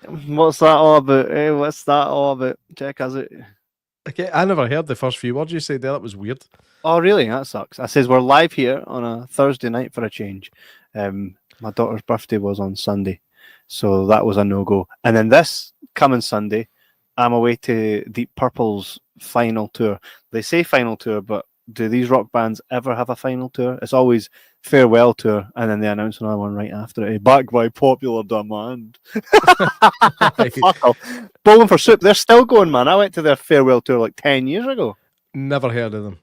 What's that all about? What's that all about? Check us it. Okay, I never heard the first few words you said there. That was weird. Oh, really? That sucks. I says we're live here on a Thursday night for a change. My daughter's birthday was on Sunday, so that was a no-go. And then this coming Sunday, I'm away to Deep Purple's final tour. They say final tour, but do these rock bands ever have a final tour? It's always farewell tour, and then they announce another one right after it. Back by popular demand. Fuck off. Bowling for Soup, they're still going, man. I went to their farewell tour like 10 years ago. Never heard of them.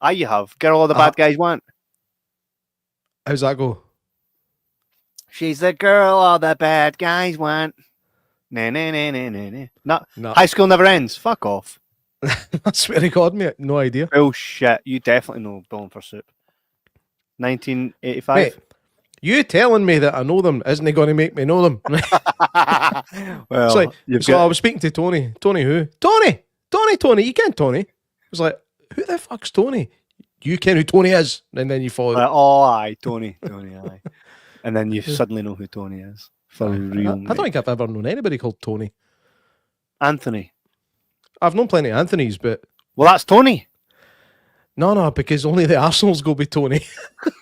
Ah, you have. Girl all the bad guys want. How's that go? She's the girl all the bad guys want. Nah, nah, nah, nah, nah, nah. No. High School Never Ends. Fuck off. I swear to God, mate. No idea. Oh, shit. You definitely know Bowling for Soup. 1985. Mate, you telling me that I know them isn't going to make me know them. Well, so I was speaking to Tony. Tony who? Tony! You ken Tony. I was like, who the fuck's Tony? You ken who Tony is. And then you follow. Oh, aye. Tony, aye. And then you suddenly know who Tony is. For real. I don't think I've ever known anybody called Tony. Anthony. I've known plenty of Anthony's, but... Well, that's Tony. No, because only the arseholes go with Tony.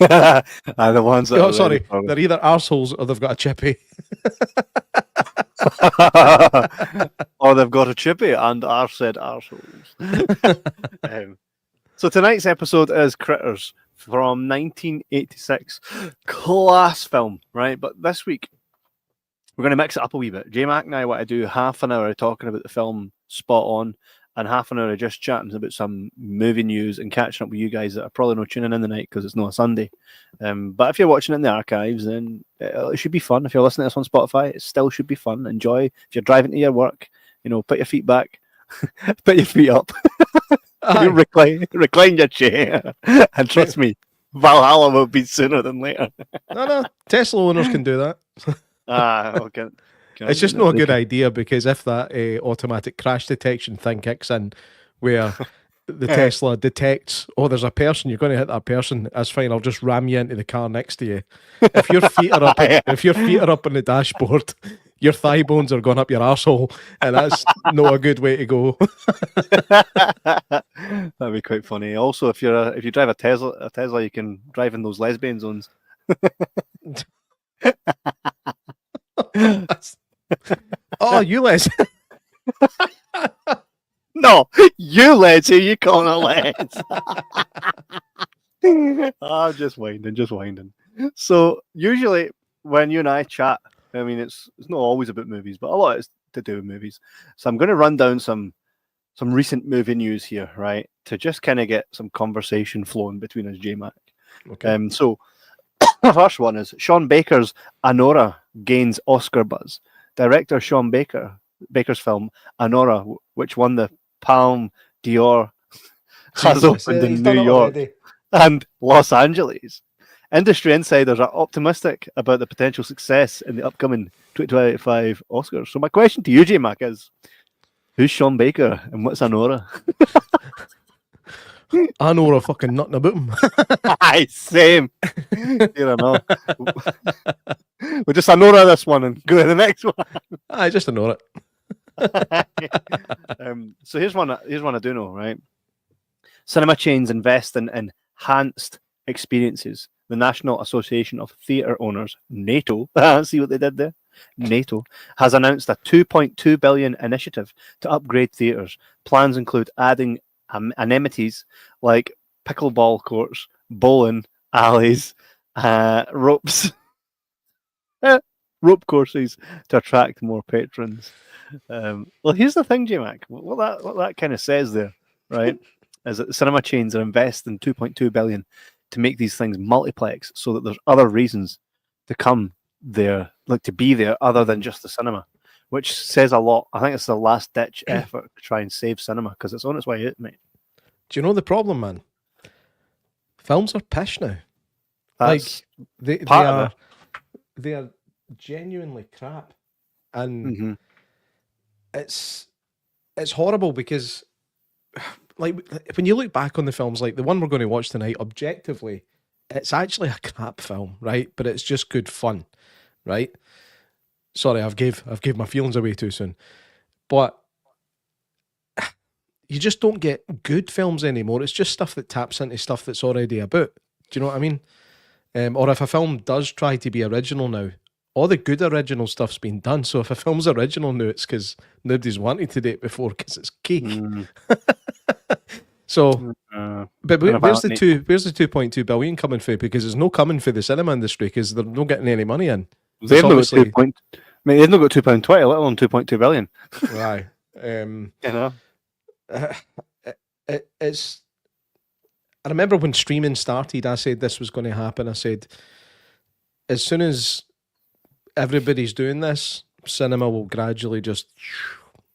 The ones that sorry, they're either arseholes or they've got a chippy. Or they've got a chippy and are said arseholes. So tonight's episode is Critters from 1986. Class film, right? But this week, we're going to mix it up a wee bit. Jay Mack and I want to do half an hour talking about the film spot on, and half an hour just chatting about some movie news and catching up with you guys that are probably not tuning in the night because it's not a Sunday. But if you're watching it in the archives, then it should be fun. If you're listening to this on Spotify, it still should be fun. Enjoy. If you're driving to your work, put your feet back, put your feet up, recline your chair, and trust me, Valhalla will be sooner than later. No, Tesla owners can do that. Okay. It's just not a good idea because if that automatic crash detection thing kicks in, where the Tesla detects, there's a person, you're going to hit that person, that's fine, I'll just ram you into the car next to you. If your feet are up, on the dashboard, your thigh bones are going up your arsehole, and that's not a good way to go. That'd be quite funny. Also, if you drive a Tesla, you can drive in those lesbian zones. You Les. No, you Les, who you calling a Les? Just winding. So usually when you and I chat, I mean it's not always about movies, but a lot is to do with movies. So I'm going to run down some recent movie news here, right, to just kind of get some conversation flowing between us, J Mac. Okay. So the first one is Sean Baker's Anora gains Oscar buzz. Director Sean Baker's film Anora, which won the Palme d'Or, has opened in New York and Los Angeles. Industry insiders are optimistic about the potential success in the upcoming 2025 Oscars. So my question to you, J Mac, is who's Sean Baker and what's Anora? I know a fucking nothing about him. Aye, same. You don't know. We'll just Anora this one and go to the next one. I just ignore it. So here's one I do know, right? Cinema chains invest in enhanced experiences. The National Association of Theatre Owners, NATO, see what they did there? NATO has announced a $2.2 billion initiative to upgrade theatres. Plans include adding amenities like pickleball courts, bowling alleys, ropes, rope courses to attract more patrons. Well, here's the thing, J-Mac. What that kind of says there, right, is that the cinema chains are investing $2.2 billion to make these things multiplex, so that there's other reasons to come there, like to be there, other than just the cinema. Which says a lot. I think it's the last ditch effort to try and save cinema because it's on its way out, mate. Do you know the problem, man? Films are pish now. That's they are genuinely crap, and it's horrible because, like, when you look back on the films, like the one we're going to watch tonight, objectively, it's actually a crap film, right? But it's just good fun, right? Sorry, I've gave my feelings away too soon. But you just don't get good films anymore. It's just stuff that taps into stuff that's already about. Do you know what I mean? Or if a film does try to be original now, all the good original stuff's been done. So if a film's original now, it's because nobody's wanted to do it before because it's cake. So, but where's the 2.2 billion coming from? Because it's no coming for the cinema industry because they're not getting any money in. They've not got they've not got £2.20, let alone 2.2 billion. Right. You know, it's. I remember when streaming started, I said this was going to happen. I said, as soon as everybody's doing this, cinema will gradually just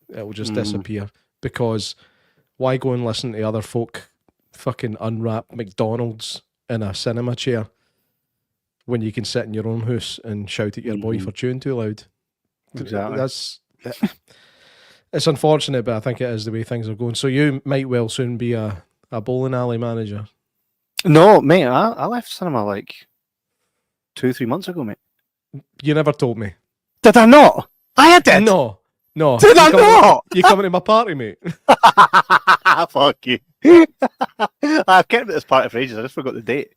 disappear. Because why go and listen to other folk fucking unwrap McDonald's in a cinema chair when you can sit in your own house and shout at your boy for chewing too loud? Exactly. It's unfortunate, but I think it is the way things are going. So you might well soon be a bowling alley manager. No, mate, I left cinema like 2-3 months ago, mate. You never told me. Did I not? I did. No. Did I not? You coming to my party, mate? Fuck you. I've kept it as party for ages. I just forgot the date.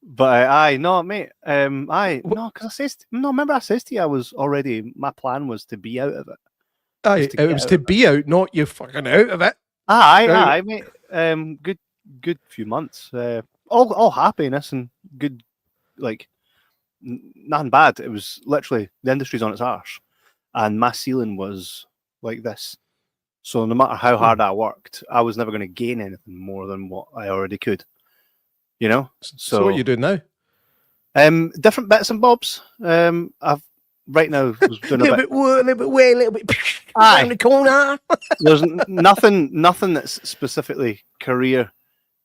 But no, mate. No, because remember I said to you, my plan was to be out of it. It was to be out, not you fucking out of it. Aye, mate. Good few months. All happiness and good, like nothing bad. It was literally the industry's on its arse, and my ceiling was like this. So no matter how hard I worked, I was never going to gain anything more than what I already could. You know. So what are you doing now? Different bits and bobs. I've right now was doing a little bit around the corner. There's nothing that's specifically career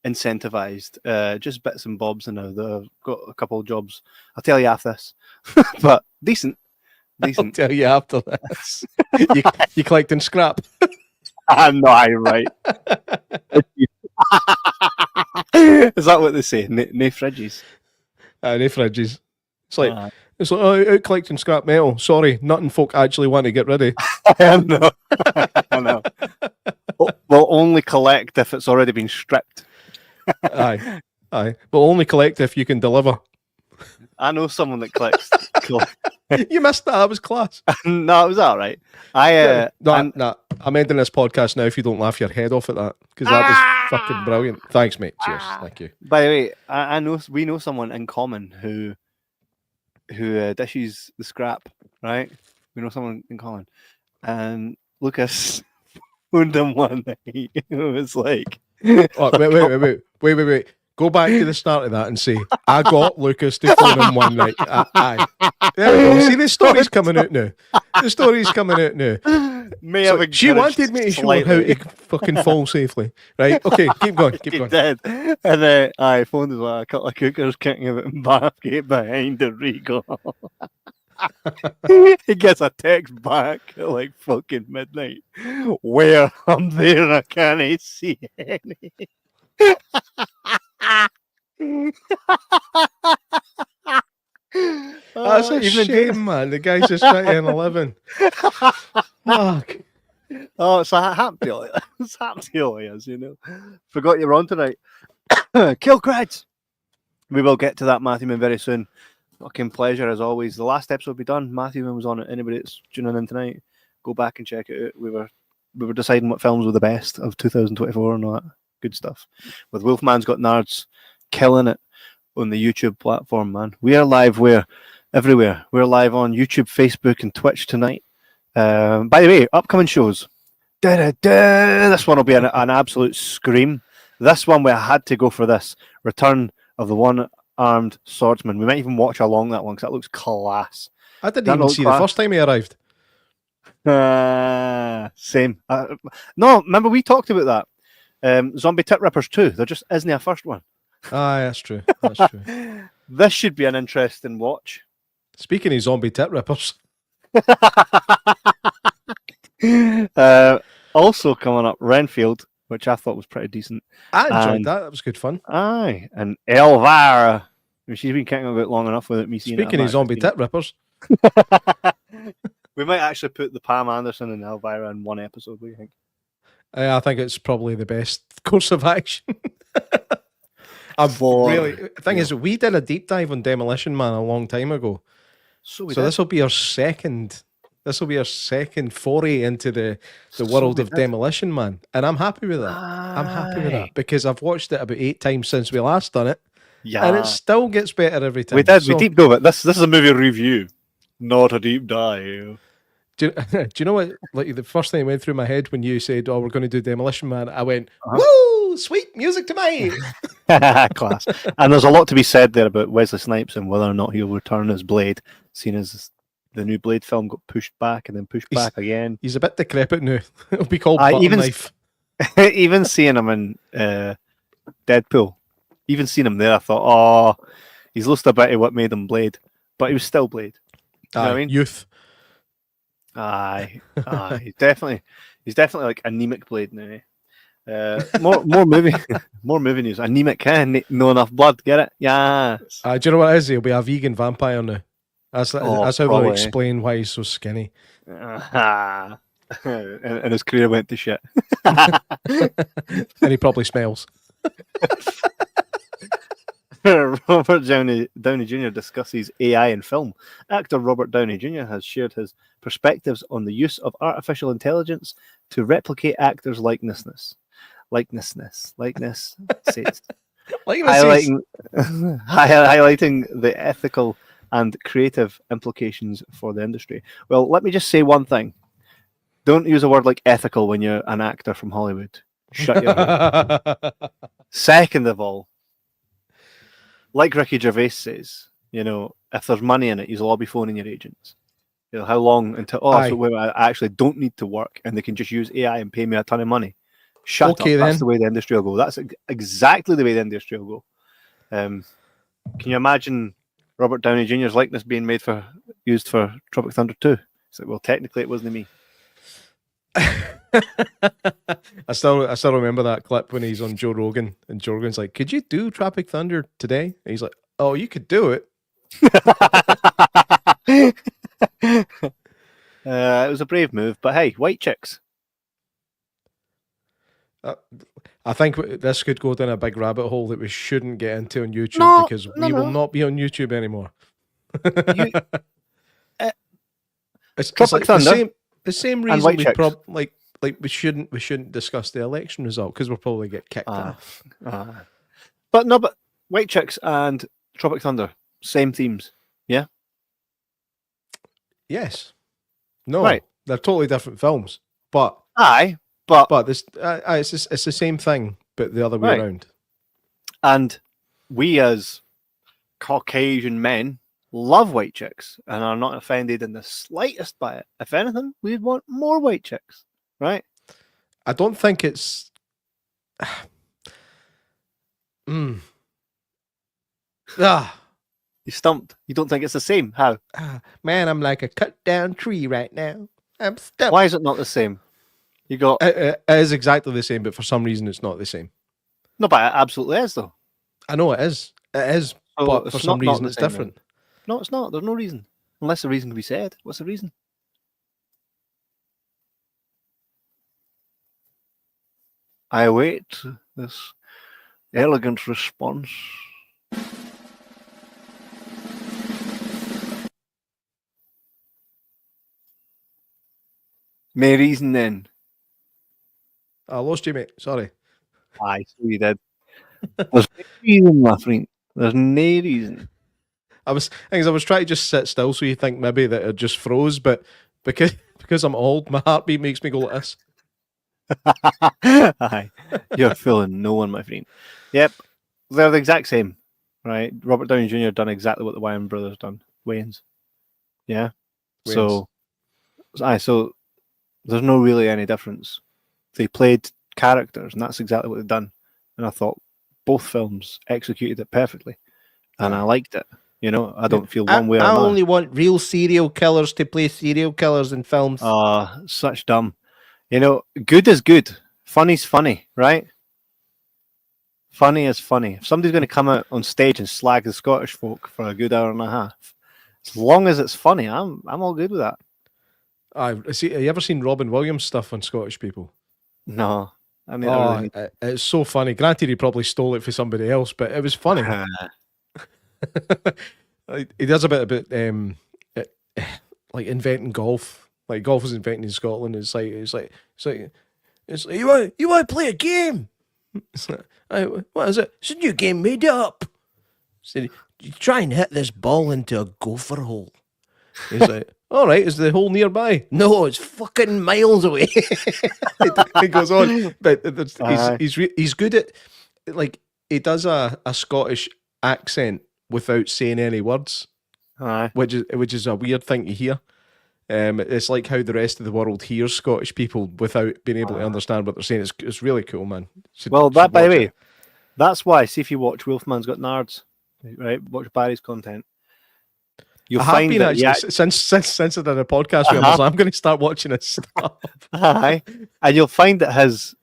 incentivized. Just bits and bobs. And now I've got a couple of jobs. I'll tell you after this, but decent. I'll tell you after this. you collecting scrap? I'm not right. Is that what they say? No fridges. No fridges. It's like out collecting scrap metal. Sorry, nothing folk actually want to get rid of. I know. We'll only collect if it's already been stripped. Aye. We'll only collect if you can deliver. I know someone that collects. You missed that. That was class. No, it was all right. I'm ending this podcast now if you don't laugh your head off at that, because that was fucking brilliant. Thanks, mate. Cheers. Thank you. By the way, we know someone in common who dishes the scrap, right? We know someone in common. And Lucas phoned him one night. It was like... Wait. Go back to the start of that and say, I got Lucas to phone him one night. Aye. There we go. See, the story's coming out now. So she wanted me to show her how to fucking fall safely. Right? Okay, keep going. He did. And then I phoned as well. A couple of cookers kicking about in Bathgate behind the Regal. He gets a text back at like fucking midnight. Where I'm there, I can't see any. That's a shame, man. The guy's just trying to earn a living. Fuck. Oh, it's happy. It's happy all is, you know. Forgot you're on tonight. Kill creds. We will get to that, Matthew Man, very soon. Fucking pleasure as always. The last episode will be done. Matthew Man was on it. Anybody that's tuning in tonight, go back and check it out. We were deciding what films were the best of 2024 and all that good stuff. With Wolfman's Got Nards killing it on the YouTube platform, man. We are live everywhere. We're live on YouTube, Facebook, and Twitch tonight. By the way, upcoming shows. This one will be an absolute scream. This one we had to go for this. Return of the One-Armed Swordsman. We might even watch along that one because that looks class. I didn't even see the first time he arrived. Same. No, remember we talked about that. Zombie Tit Rippers 2. There just isn't a first one. Aye, that's true. This should be an interesting watch. Speaking of zombie tit rippers. Also coming up, Renfield, which I thought was pretty decent. I enjoyed that. That was good fun. Aye, and Elvira. She's been kicking about long enough without me seeing it. Speaking of zombie tit rippers. We might actually put the Pam Anderson and Elvira in one episode. What do you think? I think it's probably the best course of action. The thing is, we did a deep dive on Demolition Man a long time ago. So this will be our second. This will be our second foray into the world of Demolition Man, and I'm happy with that. I'm happy with that because I've watched it about 8 times since we last done it, and it still gets better every time. We did. We deep dove it. This is a movie review, not a deep dive. Do you know what? Like the first thing that went through my head when you said, "Oh, we're going to do Demolition Man," I went, "Woo! Sweet music to my ears." Class. And there's a lot to be said there about Wesley Snipes and whether or not he'll return as Blade, seeing as the new Blade film got pushed back and then pushed back again. He's a bit decrepit now. It'll be called Butter Knife. Even seeing him in Deadpool, even seeing him there, I thought, oh, he's lost a bit of what made him Blade, but he was still Blade. You know what I mean? Youth. Aye, he's definitely like anemic Blade now. More movie news. Anemic, no enough blood. Get it? Yeah. Do you know what it is? He'll be a vegan vampire now. That's how probably. they'll explain why he's so skinny. And his career went to shit. And he probably smells. Robert Downey Jr. discusses AI in film. Actor Robert Downey Jr. has shared his perspectives on the use of artificial intelligence to replicate actors' likeness. Highlighting the ethical and creative implications for the industry. Well, let me just say one thing. Don't use a word like ethical when you're an actor from Hollywood. Shut your mouth. Second of all, like Ricky Gervais says, if there's money in it, use a lobby phone in your agents. How long until so I actually don't need to work and they can just use AI and pay me a ton of money. Shut up. That's the way the industry will go. That's exactly the way the industry will go. Can you imagine Robert Downey Jr.'s likeness being used for Tropic Thunder 2? It's like, well, technically it wasn't me. I still remember that clip when he's on Joe Rogan and Joe Rogan's like, "Could you do Tropic Thunder today?" And he's like, "Oh, you could do it." It was a brave move, but hey, white chicks. I think this could go down a big rabbit hole that we shouldn't get into on YouTube because we will not be on YouTube anymore. It's Tropic Thunder. The same reason we shouldn't discuss the election result because we'll probably get kicked off. But White Chicks and Tropic Thunder, same themes, yeah. Yes. No. Right. They're totally different films, but this it's the same thing, but the other way around. And we as Caucasian men love white chicks and are not offended in the slightest by it. If anything, we'd want more white chicks, right? I don't think it's. You stumped. You don't think it's the same? How? Man, I'm like a cut down tree right now. I'm stumped. Why is it not the same? You got. It is exactly the same, but for some reason it's not the same. No, but it absolutely is, though. I know it is. It is, but for some reason it's different. Then. No, it's not. There's no reason. Unless the reason can be said. What's the reason? I await this elegant response. No reason then. I lost you, mate. Sorry. Aye, so you did. There's no reason, my friend. There's no reason. I was trying to just sit still so you think maybe that it just froze, but because I'm old, my heartbeat makes me go like this. Aye, you're fooling no one, my friend. Yep, they're the exact same, right? Robert Downey Jr. done exactly what the Wayans brothers done. Wayans, yeah. Wayans. So there's no really any difference. They played characters, and that's exactly what they've done. And I thought both films executed it perfectly, and I liked it. You know, I don't feel one way or another. I only want real serial killers to play serial killers in films. Such dumb. You know, good is good. Funny's funny, right? Funny is funny. If somebody's going to come out on stage and slag the Scottish folk for a good hour and a half, As long as it's funny, I'm all good with that. I see. Have you ever seen Robin Williams stuff on Scottish people? No, I mean, I really It's so funny. Granted, he probably stole it for somebody else, but it was funny. He does a bit about like inventing golf. Like golf was invented in Scotland. It's like you want to play a game? It's like, what is it? It's a new game made up. So you try and hit this ball into a gopher hole. He's like, all right, is the hole nearby? No, it's fucking miles away. He goes on, but he's good at, like, he does a Scottish accent without saying any words, which is a weird thing to hear. It's like how the rest of the world hears Scottish people without being able to understand what they're saying. It's really cool, man. By the way, that's why. See if you watch Wolfman's Got Nards, right? Watch Barry's content. You'll find that since I did a podcast with him, so I'm going to start watching his stuff. And you'll find that his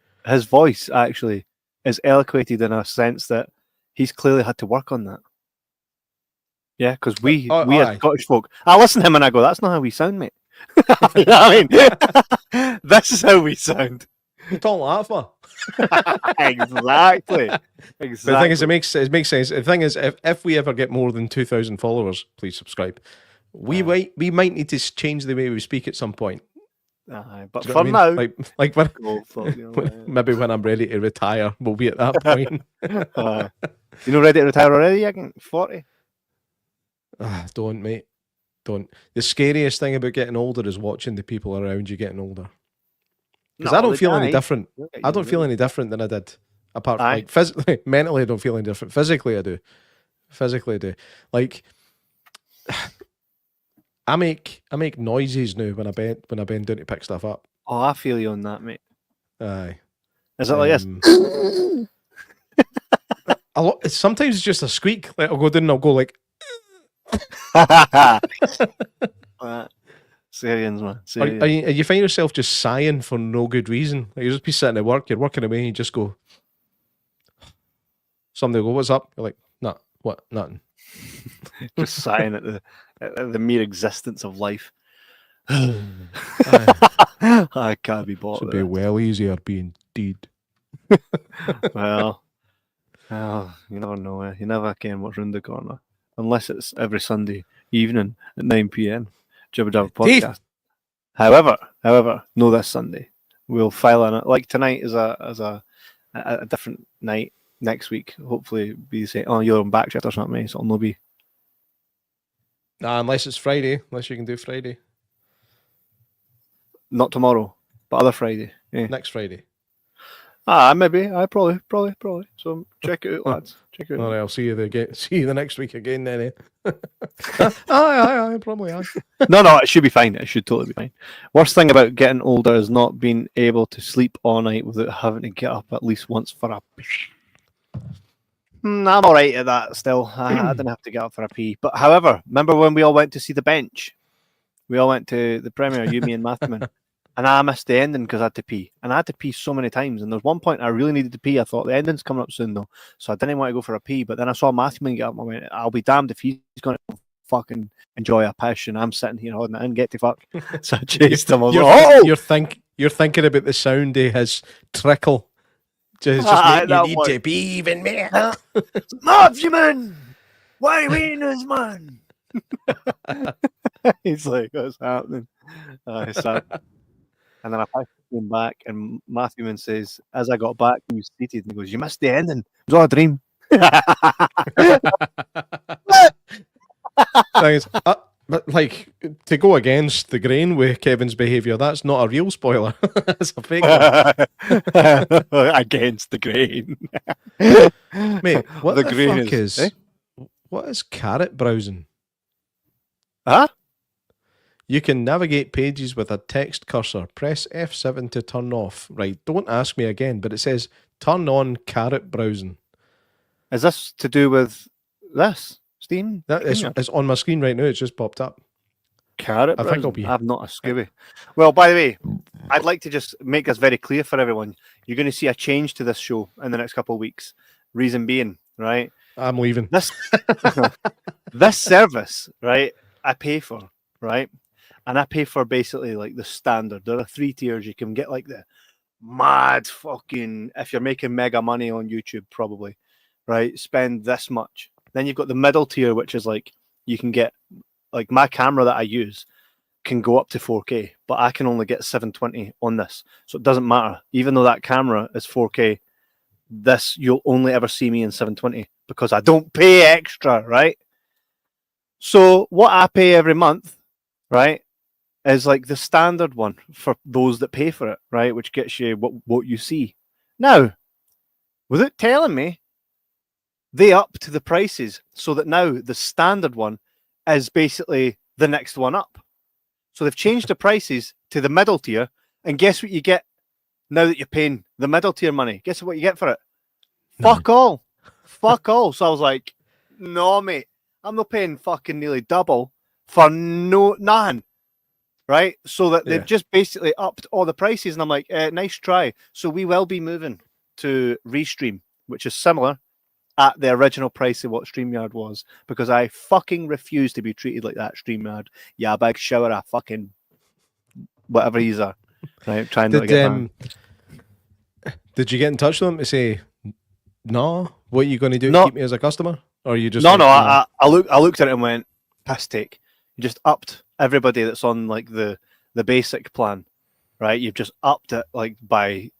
voice actually is eloquated in a sense that he's clearly had to work on that. Yeah, because we as Scottish folk, I listen to him and I go, "That's not how we sound, mate." You know what I mean? This is how we sound. You don't laugh, man. Exactly. But the thing is, it makes sense. The thing is, if we ever get more than 2,000 followers, please subscribe. We might need to change the way we speak at some point. But for now, like when, maybe when I'm ready to retire, we'll be at that point. You know, ready to retire already? Again, 40. Don't, mate. Don't. The scariest thing about getting older is watching the people around you getting older. Because I don't feel any different. I don't feel any different than I did. Apart from like physically, mentally, I don't feel any different. Physically, I do. Like, I make noises now when I bend down to pick stuff up. Oh, I feel you on that, mate. Aye. Is it like this? Sometimes it's just a squeak. Like I'll go down and I'll go like. Syrians, man. Or you find yourself just sighing for no good reason. Like you just be sitting at work, you're working away, and you just go. Somebody will go, "What's up?" You're like, "Nah, what? Nothing." Just sighing at the mere existence of life. I can't be bought. It'd be well easier being dead. Well, you never know. You never can what's round the corner. Unless it's every Sunday evening at 9 p.m. Jibber Jabber Podcast. However, no, this Sunday we'll file on it. Like tonight is a different night. Next week, hopefully, be the same. Oh, you're on back shift or something, mate, so it'll no be. Nah, unless it's Friday. Unless you can do Friday. Not tomorrow, but other Friday. Yeah. Next Friday. Maybe. Probably. So check it out, lads. Check it out. All right, I'll see you the next week again then. Eh? Aye, probably. Aye. No, it should be fine. It should totally be fine. Worst thing about getting older is not being able to sleep all night without having to get up at least once for a pee. I'm all right at that still. I didn't have to get up for a pee. But however, remember when we all went to see The Bench? We all went to the premiere, you, me, and Matthewman. And I missed the ending because I had to pee. And I had to pee so many times. And there was one point I really needed to pee. I thought the ending's coming up soon, though. So I didn't want to go for a pee. But then I saw Matthewman get up and I went, I'll be damned if he's going to fucking enjoy a piss. And I'm sitting here holding it in, get to fuck. So I chased him. You're thinking about the sound of his trickle. Just you need to be even more. Matthewman! Why are we in this, man? He's like, what's happening? And then I came back, and Matthewman says, as I got back, he was seated, and he goes, "You missed the ending. It was all a dream." But like, to go against the grain with Kevin's behaviour, that's not a real spoiler. That's a fake one. Against the grain. Mate, what the grain fuck is eh? What is carrot browsing? Huh? You can navigate pages with a text cursor. Press F7 to turn off. Right, don't ask me again, but it says turn on carrot browsing. Is this to do with this? Steam? It's on my screen right now. It's just popped up. Carrot browsing? I've not a Scooby. Well, by the way, I'd like to just make this very clear for everyone. You're going to see a change to this show in the next couple of weeks. Reason being, right? I'm leaving. This service, right? I pay for, right? And I pay for basically like the standard. There are 3 tiers. You can get like the mad fucking, if you're making mega money on YouTube, probably, right? Spend this much. Then you've got the middle tier, which is like you can get, like my camera that I use can go up to 4K, but I can only get 720 on this. So it doesn't matter. Even though that camera is 4K, this you'll only ever see me in 720 because I don't pay extra, right? So what I pay every month, right, is like the standard one for those that pay for it, right, which gets you what you see. Now, without telling me, they upped the prices so that now the standard one is basically the next one up. So they've changed the prices to the middle tier, and guess what you get now that you're paying the middle tier money? Guess what you get for it? Fuck all. Fuck all. So I was like, no, mate, I'm not paying fucking nearly double for nothing. Right? So that they've just basically upped all the prices, and I'm like, nice try. So we will be moving to Restream, which is similar at the original price of what StreamYard was, because I fucking refuse to be treated like that StreamYard. Yeah, big shower of fucking whatever he's are. Right? Trying not to get banned. Did you get in touch with them to say, no, what are you going to do? Keep me as a customer? Or are you just I looked at it and went, piss take. You just upped everybody that's on like the basic plan, right? You've just upped it like by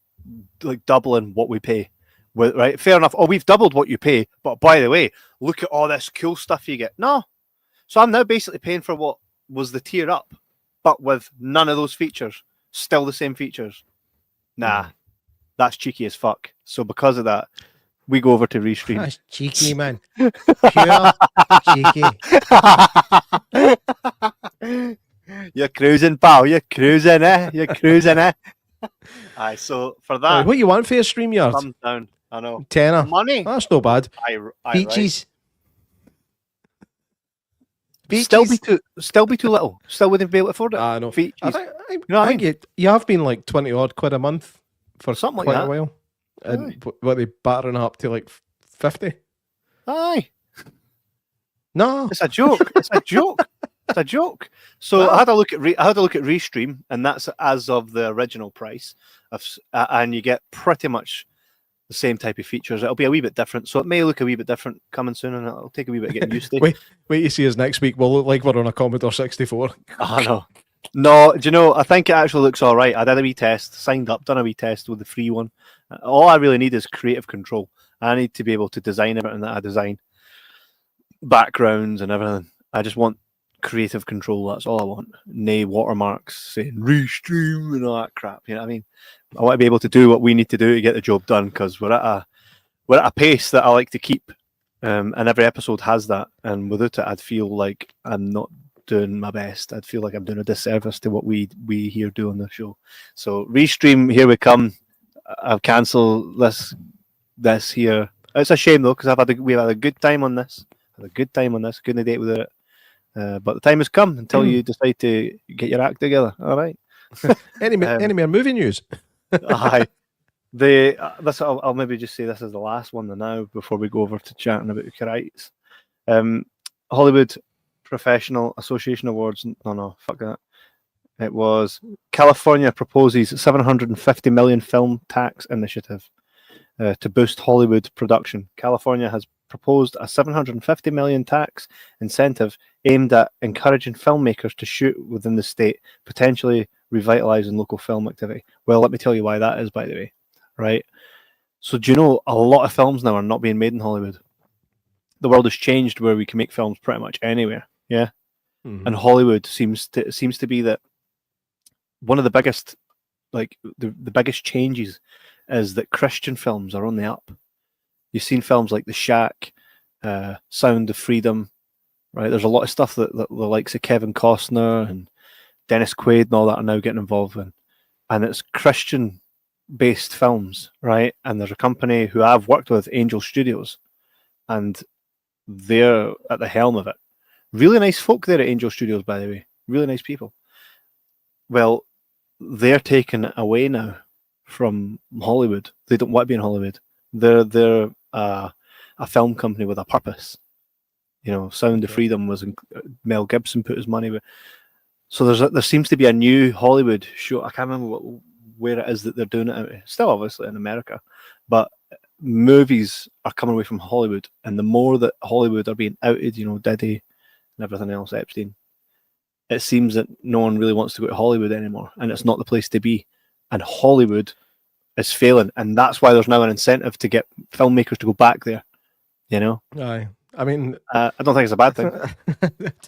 like doubling what we pay. Right, fair enough. Oh, we've doubled what you pay, but by the way, look at all this cool stuff you get. No, so I'm now basically paying for what was the tier up, but with none of those features. Still the same features. Nah, that's cheeky as fuck. So because of that, we go over to Restream. That's cheeky, man. Pure cheeky. You're cruising, pal. You're cruising, eh? You're cruising, eh? Aye, so for that, what you want for your StreamYard? thumbs down. I know. Tenner. Money. That's no bad. Peaches. Peaches. Still be too little. Still wouldn't be able to afford it. I know. I think you have been like 20 odd quid a month for something quite like that. a while. And what they battering up to like 50? Aye. No. It's a joke. It's a joke. It's a joke. So well, I had a look at Restream, and that's as of the original price, and you get pretty much the same type of features. It'll be a wee bit different, so it may look a wee bit different coming soon, and it'll take a wee bit of getting used to. Wait to see us next week. We'll look like we're on a Commodore 64. I know. No, do you know, I think it actually looks all right. I did a wee test, signed up, done a wee test with the free one. All I really need is creative control. I need to be able to design everything that I design. Backgrounds and everything. I just want creative control. That's all I want. Nay watermarks saying Restream and all that crap. You know what I mean? I want to be able to do what we need to do to get the job done, because we're at a pace that I like to keep. And every episode has that. And without it, I'd feel like I'm not doing my best. I'd feel like I'm doing a disservice to what we here do on the show. So Restream, here we come. I've cancelled this here. It's a shame though, because we've had a good time on this. Couldn't date with it. But the time has come until you decide to get your act together. All right. Any more movie news? Aye. I'll maybe just say this is the last one now before we go over to chatting about rights. Hollywood Professional Association Awards. No, fuck that. It was California proposes $750 million film tax initiative to boost Hollywood production. California has proposed a $750 million tax incentive aimed at encouraging filmmakers to shoot within the state, potentially revitalizing local film activity. Well, let me tell you why that is, by the way. Right? So do you know a lot of films now are not being made in Hollywood? The world has changed where we can make films pretty much anywhere. Yeah. Mm-hmm. And Hollywood seems to be that one of the biggest, like the biggest changes is that Christian films are on the up. You've seen films like The Shack, Sound of Freedom, right? There's a lot of stuff that the likes of Kevin Costner and Dennis Quaid and all that are now getting involved in. And it's Christian-based films, right? And there's a company who I've worked with, Angel Studios, and they're at the helm of it. Really nice folk there at Angel Studios, by the way. Really nice people. Well, they're taken away now from Hollywood. They don't want to be in Hollywood. They're a film company with a purpose. Sound of Freedom was Mel Gibson put his money with. So there seems to be a new Hollywood show. I can't remember where it is that they're doing it out of. Still obviously in America, but movies are coming away from Hollywood, and the more that Hollywood are being outed, Diddy and everything else, Epstein, it seems that no one really wants to go to Hollywood anymore, and it's not the place to be. And Hollywood is failing, and that's why there's now an incentive to get filmmakers to go back there. Aye. I mean, I don't think it's a bad thing.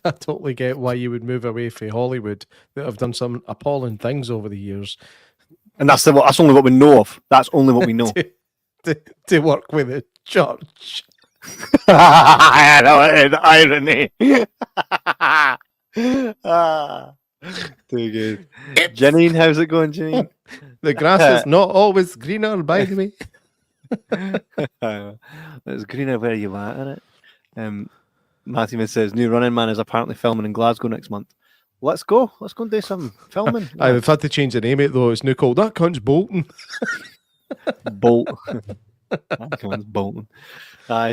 I totally get why you would move away from Hollywood that have done some appalling things over the years. And that's only what we know of. That's only what we know. to work with the church. I know, the irony. Too good. Janine, how's it going, Janine? The grass is not always greener, by the way. It's greener where you are, isn't it? Matthew says New Running Man is apparently filming in Glasgow next month. Let's go and do some filming. I've had to change the name of it though. It's now called That Cunt's Bolton. Bolt. That cunt's Bolton.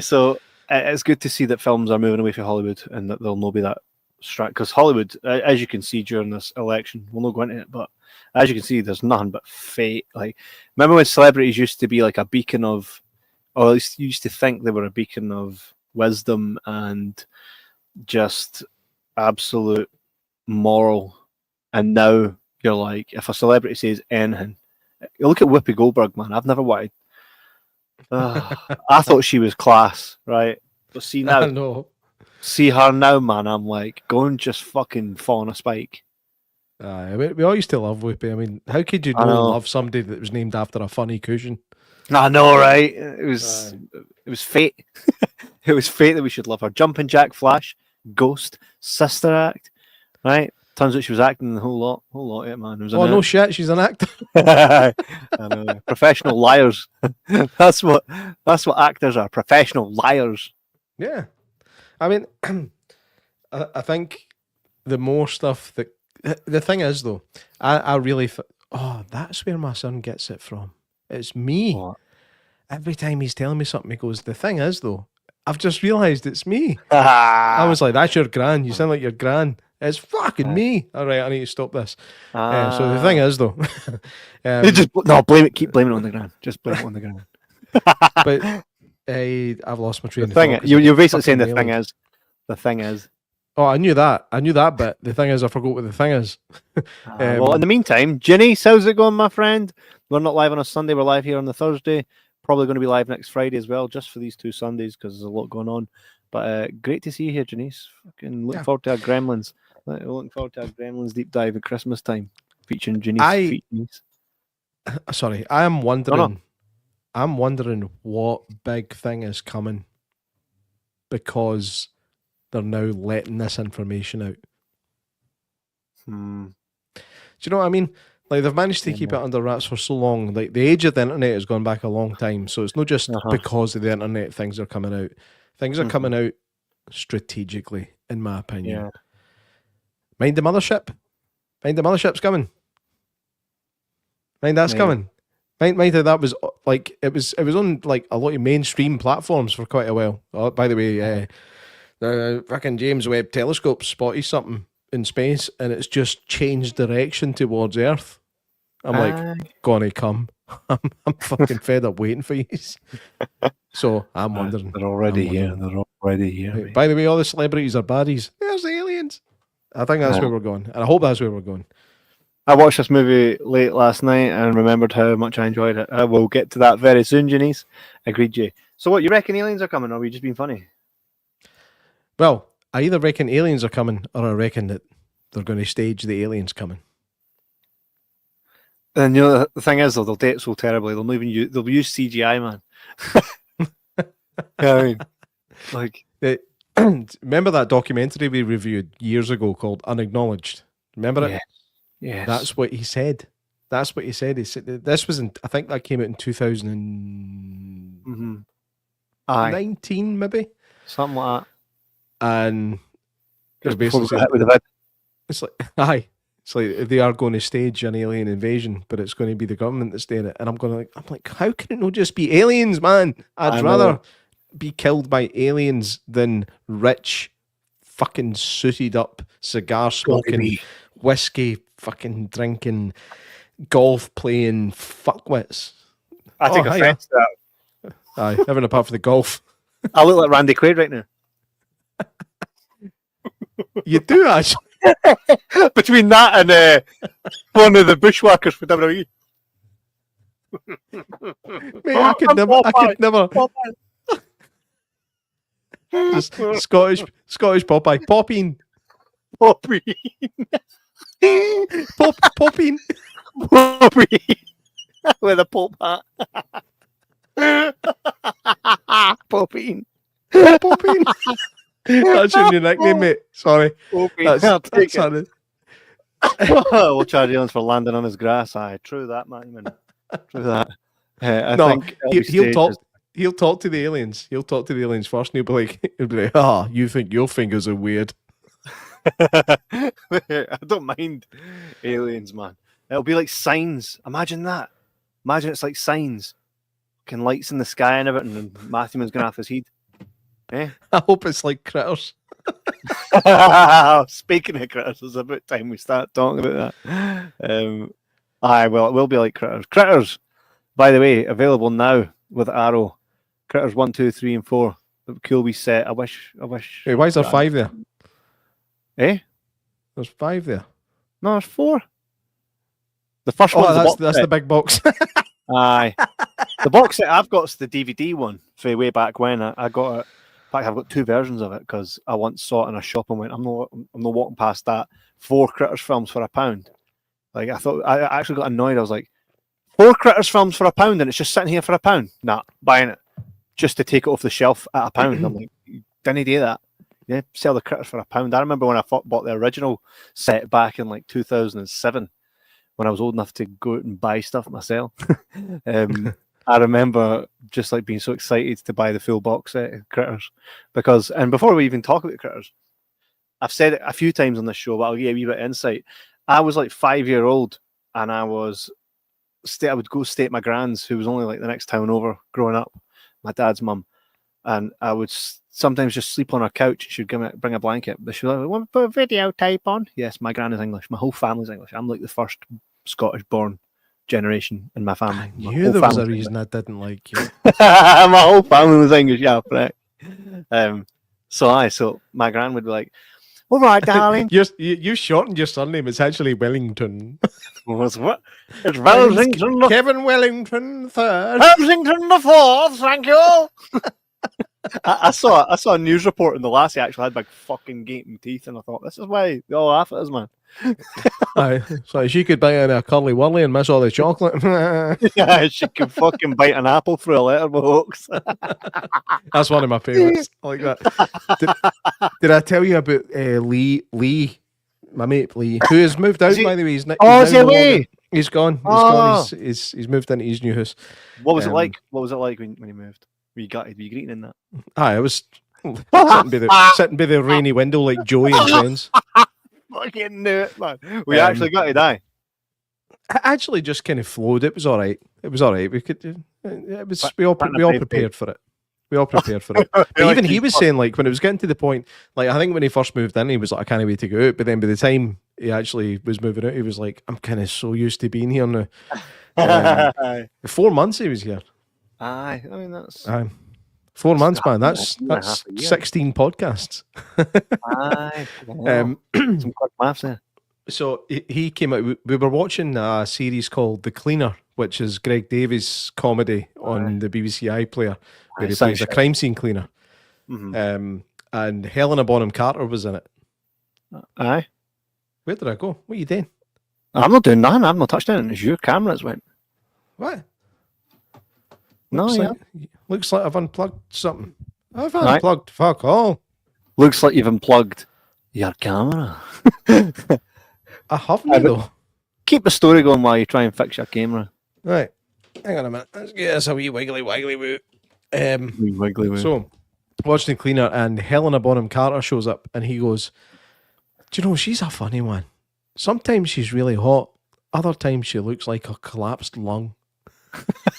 So it's good to see that films are moving away from Hollywood and that there'll not be that strike, because Hollywood, as you can see during this election, we'll not go into it, but as you can see, there's nothing but fate. Like, remember when celebrities used to be like a beacon of, or at least you used to think they were a beacon of wisdom and just absolute moral, and now you're like, if a celebrity says anything, you look at Whoopi Goldberg, man. I've never wanted. I thought she was class, right? But see now, see her now, man. I'm like, go and just fucking fall on a spike. We all used to love Whoopi. I mean, how could you not love somebody that was named after a funny cushion? I know, right? It was fate. It was fate that we should love her. Jumping Jack Flash, Ghost, Sister Act, right? Turns out she was acting in the whole lot of it, man. No shit, she's an actor. I know. Professional liars. That's what actors are. Professional liars. Yeah. I mean, I think the more stuff that the thing is though, I really that's where my son gets it from. It's me. What? Every time he's telling me something, he goes, the thing is though, I've just realised it's me. I was like, that's your gran. You sound like your gran. It's fucking me. All right, I need to stop this. So the thing is, though, blame it. Keep blaming it on the gran. Just blame it on the gran. But I've lost my train of thought. You're basically saying the thing is. The thing is. Oh, I knew that, but the thing is, I forgot what the thing is. Well, in the meantime, Ginny, how's it going, my friend? We're not live on a Sunday. We're live here on the Thursday. Probably going to be live next Friday as well, just for these 2 Sundays because there's a lot going on. But great to see you here, Janice. Fucking looking forward to our Gremlins. Looking forward to our Gremlins deep dive at Christmas time, featuring Janice. Sorry, I am wondering. No. I'm wondering what big thing is coming because they're now letting this information out. Do you know what I mean? Like, they've managed to keep it under wraps for so long. Like, the age of the internet has gone back a long time, so it's not just because of the internet things are coming out. Things are coming out strategically, in my opinion. Yeah. Mind the mothership. Mind the mothership's coming. Mind that's coming. Mind that was like it was on like a lot of mainstream platforms for quite a while. Oh, by the way, the fucking James Webb Telescope spotted something in space, and it's just changed direction towards Earth. I'm like, gonna come. I'm fucking fed up waiting for you. So I'm wondering. They're already here. They're already here. By the way, all the celebrities are baddies. There's the aliens. I think that's where we're going, and I hope that's where we're going. I watched this movie late last night and remembered how much I enjoyed it. We'll get to that very soon, Janice. Agreed, Jay. So what, you reckon aliens are coming, or are we just being funny? Well, I either reckon aliens are coming, or I reckon that they're going to stage the aliens coming. And you know, the thing is, though, they'll date so terribly. They'll use CGI, man. I mean, like, remember that documentary we reviewed years ago called Unacknowledged? Remember it? Yes. That's what he said. That's what he said. He said this was I think that came out in 2019, maybe something like that. And it's like, it's like they are going to stage an alien invasion, but it's going to be the government that's doing it. And I'm like, how can it not just be aliens, man? I'd rather be killed by aliens than rich, fucking suited up, cigar smoking, whiskey fucking drinking, golf playing fuckwits. I take offence to that. Aye, even apart from the golf. I look like Randy Quaid right now. You do, actually. Between that and one of the bushwhackers for WWE. Mate, I could never. Just Scottish Popeye. Popping. Poppy. Popping. Poppy. With a pop hat. Popping. Popping. That's your new nickname, mate. Sorry. That's it. We'll charge Aliens for landing on his grass. Aye, true that, man. True that. I think he'll talk to the aliens. He'll talk to the aliens first, and he'll be like, you think your fingers are weird? I don't mind aliens, man. It'll be like signs. Imagine that. Imagine it's like signs. Fucking lights in the sky and everything, and Matthew Man's gonna have his head. Eh? I hope it's like Critters. Speaking of Critters, it's about time we start talking about that. Well, it will be like Critters. Critters, by the way, available now with Arrow. Critters 1, 2, 3, and 4. Cool wee set. I wish. Hey, why is there 5 there? Eh? There's 5 there. No, there's 4. The first one. That's the big box. Aye. The box set I've got is the DVD one for way back when. I got it. In fact, I've got 2 versions of it because I once saw it in a shop and went, I'm not walking past that 4 Critters films for £1. Like, I actually got annoyed. I was like, 4 Critters films for £1 and it's just sitting here for £1? Nah, buying it just to take it off the shelf at £1. I'm like, didn't do that. Yeah, sell the Critters for £1. I remember when I bought the original set back in like 2007 when I was old enough to go out and buy stuff myself. I remember just like being so excited to buy the full box set of Critters and before we even talk about Critters, I've said it a few times on this show, but I'll give you a wee bit of insight. I was like 5-year-old and I would go stay at my grand's, who was only like the next town over growing up, my dad's mum, and I would sometimes just sleep on her couch. She'd bring a blanket. But she was like, "Want to put a videotape on?" Yes, my gran is English. My whole family's English. I'm like the first Scottish-born generation in my family. I knew there was a reason I didn't like you. My whole family was English. Yeah, correct. So my gran would be like, "All right, darling." You shortened your surname. It's actually Wellington. What? It's Wellington. Kevin Wellington III. Wellington the 4th, thank you. I saw a news report and the lassie actually had big fucking gaping teeth, and I thought, this is why they all laugh at us, man. Aye, so she could bite in a curly whirly and miss all the chocolate. Yeah, she could fucking bite an apple through a letterbox. That's one of my favourites. I like that. Did I tell you about Lee, my mate Lee, who has moved out, by the way? Is he away? He's gone. He's moved into his new house. What was it like? What was it like when he moved? Were you gutted? Were you greeting in that? Aye, I was sitting by the rainy window like Joey and Friends. Fucking knew it, man. We actually gutted, aye. I actually just kind of flowed. It was all right. We could. We all prepared for it. We all prepared for it. But even he was saying, like, when it was getting to the point, like, I think when he first moved in, he was like, I can't wait to go out. But then by the time he actually was moving out, he was like, I'm kind of so used to being here now. 4 months he was here. Aye, I mean that's 4 months, man. That's 16 podcasts. Aye, some quick maths there. So he came out. We were watching a series called The Cleaner, which is Greg Davies' comedy on the BBC iPlayer, where he plays a crime scene cleaner. Mm-hmm. And Helena Bonham Carter was in it. Aye. Where did I go? What are you doing? I'm not doing nothing. I've not touched anything. It's your camera that's went. What? Looks like I've unplugged something. I've unplugged fuck all. Looks like you've unplugged your camera. I haven't though. Keep the story going while you try and fix your camera. Right. Hang on a minute. Let's get us a wee wiggly woo. Wiggly woo. So, watching The Cleaner, and Helena Bonham Carter shows up, and he goes, "Do you know, she's a funny one. Sometimes she's really hot. Other times she looks like a collapsed lung."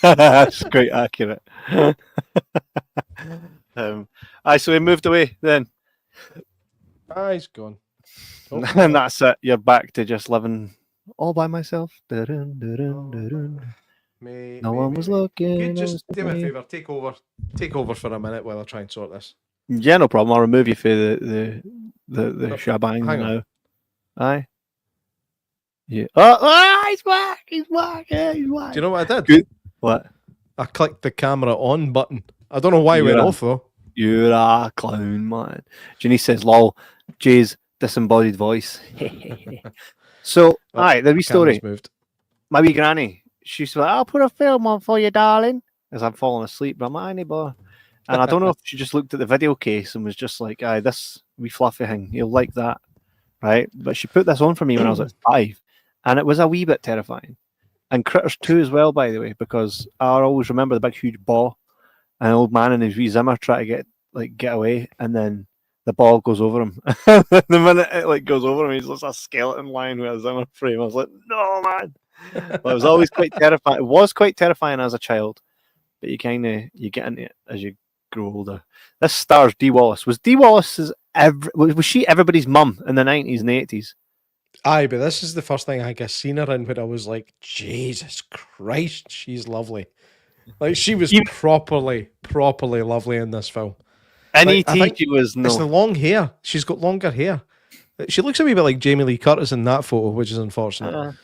That's quite accurate. So we moved away then. He's gone. And that's it. You're back to just living all by myself. No one was looking. Could just do me a favour, take over for a minute while I try and sort this. Yeah, no problem. I'll remove you for the shebang hang now. on. Aye. Yeah. Oh, he's back. He's back. Yeah, he's back. Do you know what I did? Good. What? I clicked the camera on button. I don't know why it went off though. You're a clown, man. Ginny says, lol, Jay's disembodied voice. So, aye, the wee story. Moved. My wee granny, she's like, I'll put a film on for you, darling. As I'm falling asleep, but I'm like, bother. And I don't know if she just looked at the video case and was just like, aye, this wee fluffy thing, you'll like that. Right? But she put this on for me when I was like 5. And it was a wee bit terrifying. And Critters 2 as well, by the way, because I always remember the big, huge ball. An old man and his wee Zimmer try to get away, and then the ball goes over him. The minute it goes over him, he's just a skeleton lying with a Zimmer frame. I was like, no, man. Well, it was always quite terrifying. It was quite terrifying as a child, but you get into it as you grow older. This stars Dee Wallace. Was Dee Wallace's was she everybody's mum in the 90s and 80s? Aye, but this is the first thing I guess seen her in when I was like, Jesus Christ, she's lovely. Like she was properly lovely in this film. And like, she was no. It's the long hair. She's got longer hair. She looks a wee bit like Jamie Lee Curtis in that photo, which is unfortunate.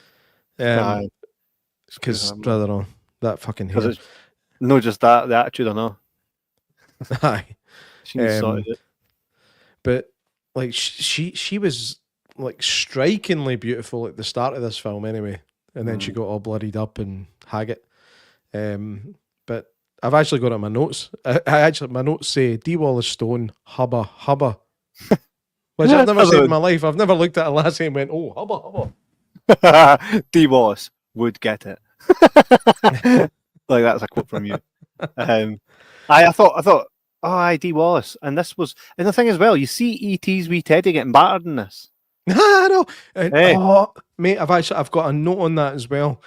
Because rather on that fucking hair. It's, no, just that the attitude. I know. Aye, she sorted it. But like she was like strikingly beautiful at the start of this film, anyway, and then she got all bloodied up and haggard. But I've actually got it in my notes. My notes say Dee Wallace Stone hubba, which I've never said in my life. I've never looked at a lassie and went, oh, hubba. Dee Wallace would get it. Like that's a quote from you. I thought, oh, Dee Wallace, and this was, and the thing as well, you see E.T.'s wee Teddy getting battered in this. I know. Hey. Oh, mate, I've got a note on that as well.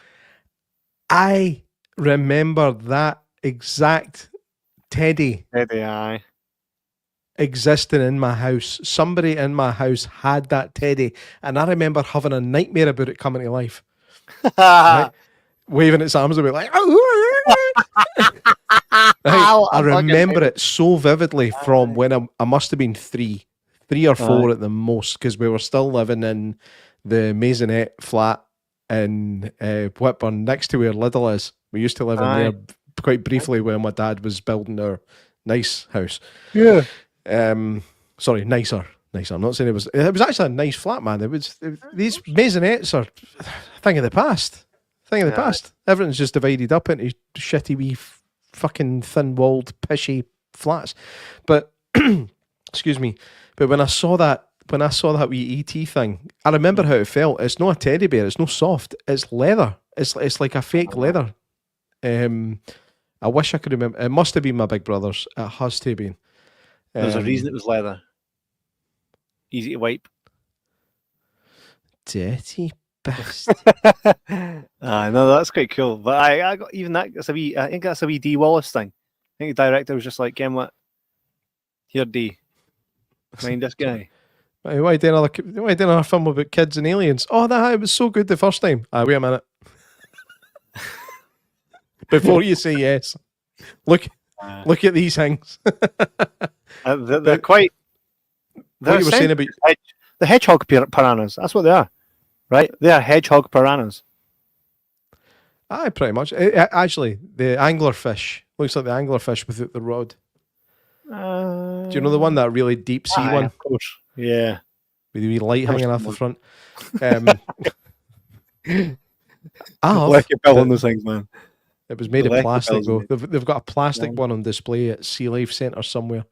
I remember that exact Teddy aye. Existing in my house. Somebody in my house had that Teddy, and I remember having a nightmare about it coming to life. Right? Waving its arms away like, I remember it so vividly from when I must have been 3 or 4 at the most, because we were still living in the Maisonette flat in Whitburn, next to where Lidl is. We used to live in there quite briefly when my dad was building our nice house. Yeah. Sorry, nicer. I'm not saying it was actually a nice flat, man. These Maisonettes are a thing of the past. Everything's just divided up into shitty wee fucking thin-walled pishy flats. But excuse me. But when I saw that wee ET thing, I remember how it felt. It's not a teddy bear. It's no soft. It's leather. It's like a fake leather. I wish I could remember. It must have been my big brother's. It has to have been. There's a reason it was leather. Easy to wipe. Dirty bastard. No, that's quite cool. But I got even that. I think that's a wee Dee Wallace thing. I think the director was just like, "Get what? Here, Dee. Mind this guy." Why do another film about kids and aliens? Oh, it was so good the first time. Wait a minute. Before you say yes, look at these things. They're quite. What you were saying about the hedgehog piranhas? That's what they are, right? They are hedgehog piranhas. Aye, pretty much. Actually, the anglerfish looks like the anglerfish without the rod. Do you know the one, that really deep sea one? Of course. Yeah. With the wee light hanging off the front. Like you're building those things, man. It was made of plastic, though. They've got a plastic one on display at Sea Life Centre somewhere,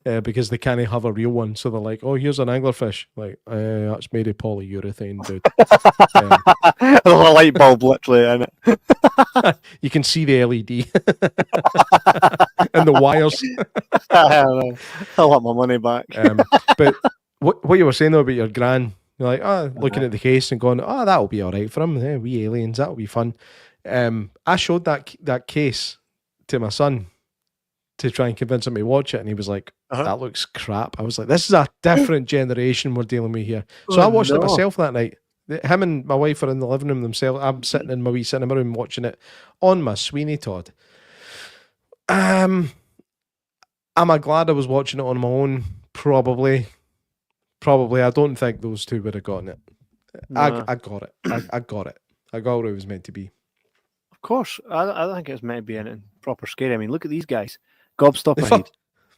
because they can't have a real one. So they're like, "Oh, here's an anglerfish." Like, that's made of polyurethane, dude. There's a light bulb literally in it. You can see the LED and the wires. I want my money back. But what you were saying though about your gran, you're like, looking at the case and going, that'll be all right for him. Yeah, we aliens, that'll be fun. I showed that case to my son to try and convince him to watch it, and he was like, "That looks crap." I was like, "This is a different generation we're dealing with here." So I watched it myself that night. Him and my wife are in the living room themselves. I'm sitting in my wee cinema room watching it on my Sweeney Todd. Am I glad I was watching it on my own? Probably. I don't think those two would have gotten it. Nah. I got it. I got it. I got what it was meant to be. Of course, I don't think it was meant to be anything proper scary. I mean, look at these guys. Gobstopper head.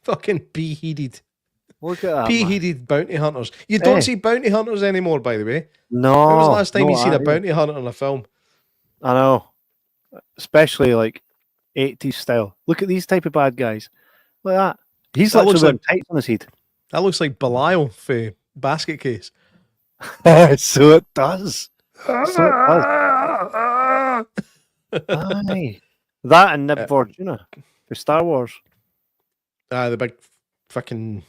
Fucking bee-headed. Look at that, Bee-headed bounty hunters. You don't see bounty hunters anymore, by the way. No. When was the last time you seen a bounty hunter in a film? I know. Especially like 80s style. Look at these type of bad guys. Look at that. He's That literally looks got tights on his head. That looks like Belial for Basket Case. So it does. Aye. That and Nib Fortuna for Star Wars. The big fucking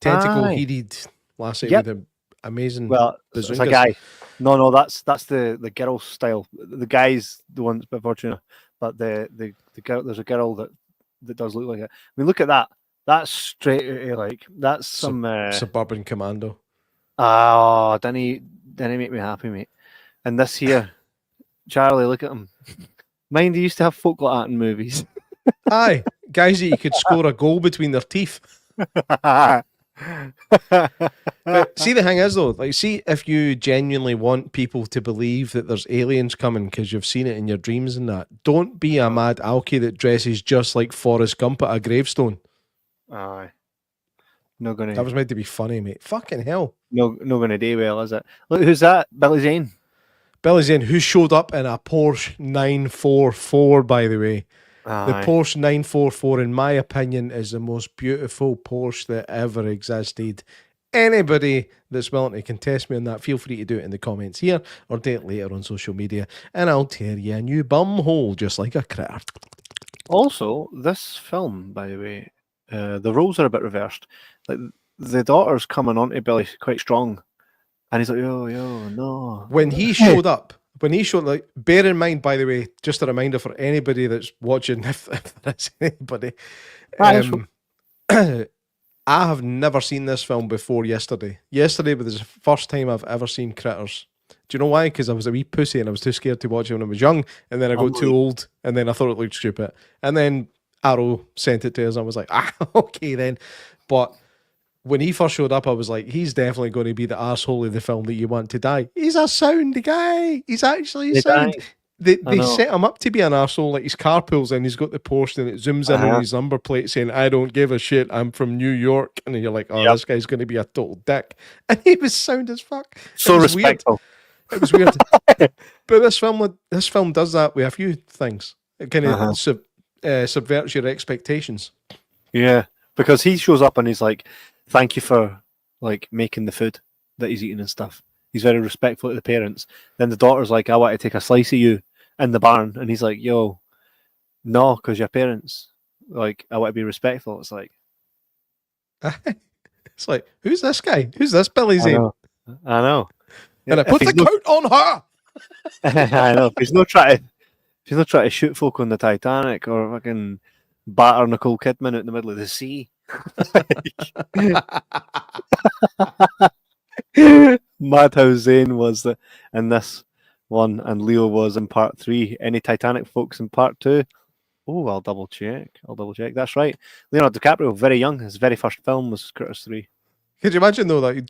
tentacle-headed lassie with the amazing it's a guy. No, that's the girl style. The guy's the one that's Nib Fortuna, but the girl, there's a girl that does look like it. I mean, look at that. That's straight out of, like, that's some Suburban Commando. Oh, didn't he make me happy, mate? And this here, Charlie, look at him. Mind, he used to have folk like that in movies. Aye, guys that you could score a goal between their teeth. But see, the thing is though, like, see, if you genuinely want people to believe that there's aliens coming because you've seen it in your dreams and that, don't be a mad alky that dresses just like Forrest Gump at a gravestone. Aye. Not gonna. That was meant to be funny, mate. Fucking hell. No gonna do well, is it? Look, who's that? Billy Zane. Billy Zane, who showed up in a Porsche 944, by the way. Aye. The Porsche 944, in my opinion, is the most beautiful Porsche that ever existed. Anybody that's willing to contest me on that, feel free to do it in the comments here or do it later on social media, and I'll tear you a new bum hole just like a critter. Also, this film, by the way, the roles are a bit reversed. Like, the daughter's coming on to Billy quite strong, and he's like, yo, no. When he showed up, like, bear in mind, by the way, just a reminder for anybody that's watching, if there is anybody, I have never seen this film before yesterday. Yesterday was the first time I've ever seen Critters. Do you know why? Because I was a wee pussy and I was too scared to watch it when I was young, and then I got too old, and then I thought it looked stupid, and then Arrow sent it to us, and I was like, okay then. But when he first showed up, I was like, he's definitely going to be the arsehole of the film that you want to die. He's a sound guy. He's actually a sound. They set him up to be an arsehole. Like, his car pulls in, he's got the Porsche, and it zooms in on his number plate saying, I don't give a shit, I'm from New York. And you're like, this guy's going to be a total dick. And he was sound as fuck. So respectful. It was weird. But this film does that with a few things. It kind of subverts your expectations. Yeah, because he shows up and he's like, thank you for, like, making the food that he's eating and stuff. He's very respectful to the parents. Then the daughter's like, I want to take a slice of you in the barn. And he's like, yo, no, because your parents, like, I want to be respectful. It's like, who's this guy? Who's this Billy Zane? I know. And I put the coat on her. I know. If he's not trying to shoot folk on the Titanic or fucking batter Nicole Kidman out in the middle of the sea. Madhouse Zane was in this one, and Leo was in part 3. Any Titanic folks in part 2? Oh, I'll double check. That's right. Leonardo DiCaprio, very young. His very first film was Critters 3. Could you imagine though, like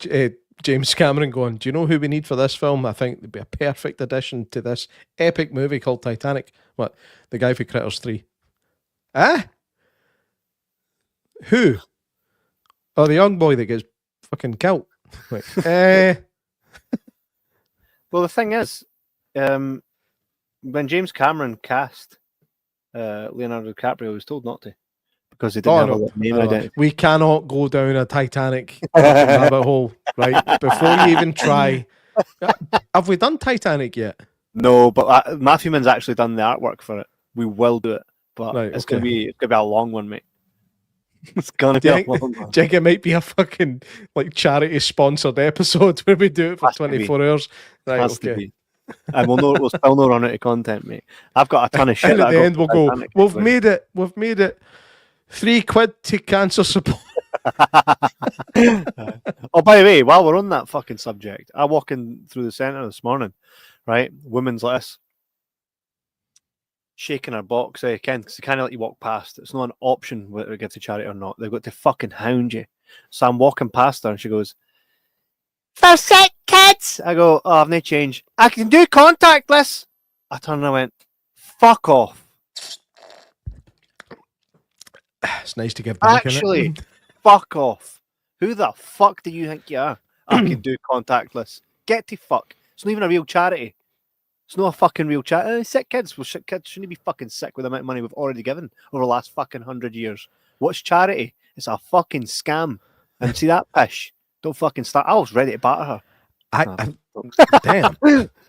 James Cameron going, do you know who we need for this film? I think it'd be a perfect addition to this epic movie called Titanic. What? The guy for Critters 3. Who? Oh, the young boy that gets fucking killed. Like, Well, the thing is, when James Cameron cast Leonardo DiCaprio, he was told not to, because he didn't have a name identity. We cannot go down a Titanic rabbit hole, right? Before you even try. Have we done Titanic yet? No, but Matthew Mann's actually done the artwork for it. We will do it, but it's gonna be a long one, mate. It's gonna be a long one. Do you think it might be a fucking like charity sponsored episode where we do it for 24 hours? Right, has to be. And we'll still not run out of content, mate. I've got a ton of shit. And at the end, we'll go, we've made it. £3 to cancer support. Oh, by the way, while we're on that fucking subject, I walking through the centre this morning, right? Women's lettuce. Shaking her box, Ken, because they can't let you walk past. It's not an option whether to give to charity or not. They've got to fucking hound you. So I'm walking past her and she goes, "For sick kids!" I go, "Oh, I've no change. I can do contactless." I turned and I went, "Fuck off." It's nice to give back. Actually, fuck off. Who the fuck do you think you are? I can do contactless. Get to fuck. It's not even a real charity. It's not a fucking real charity. Sick kids. Well, shit kids shouldn't be fucking sick with the amount of money we've already given over the last fucking 100 years. What's charity? It's a fucking scam. And see that pish? Don't fucking start. I was ready to batter her. Damn.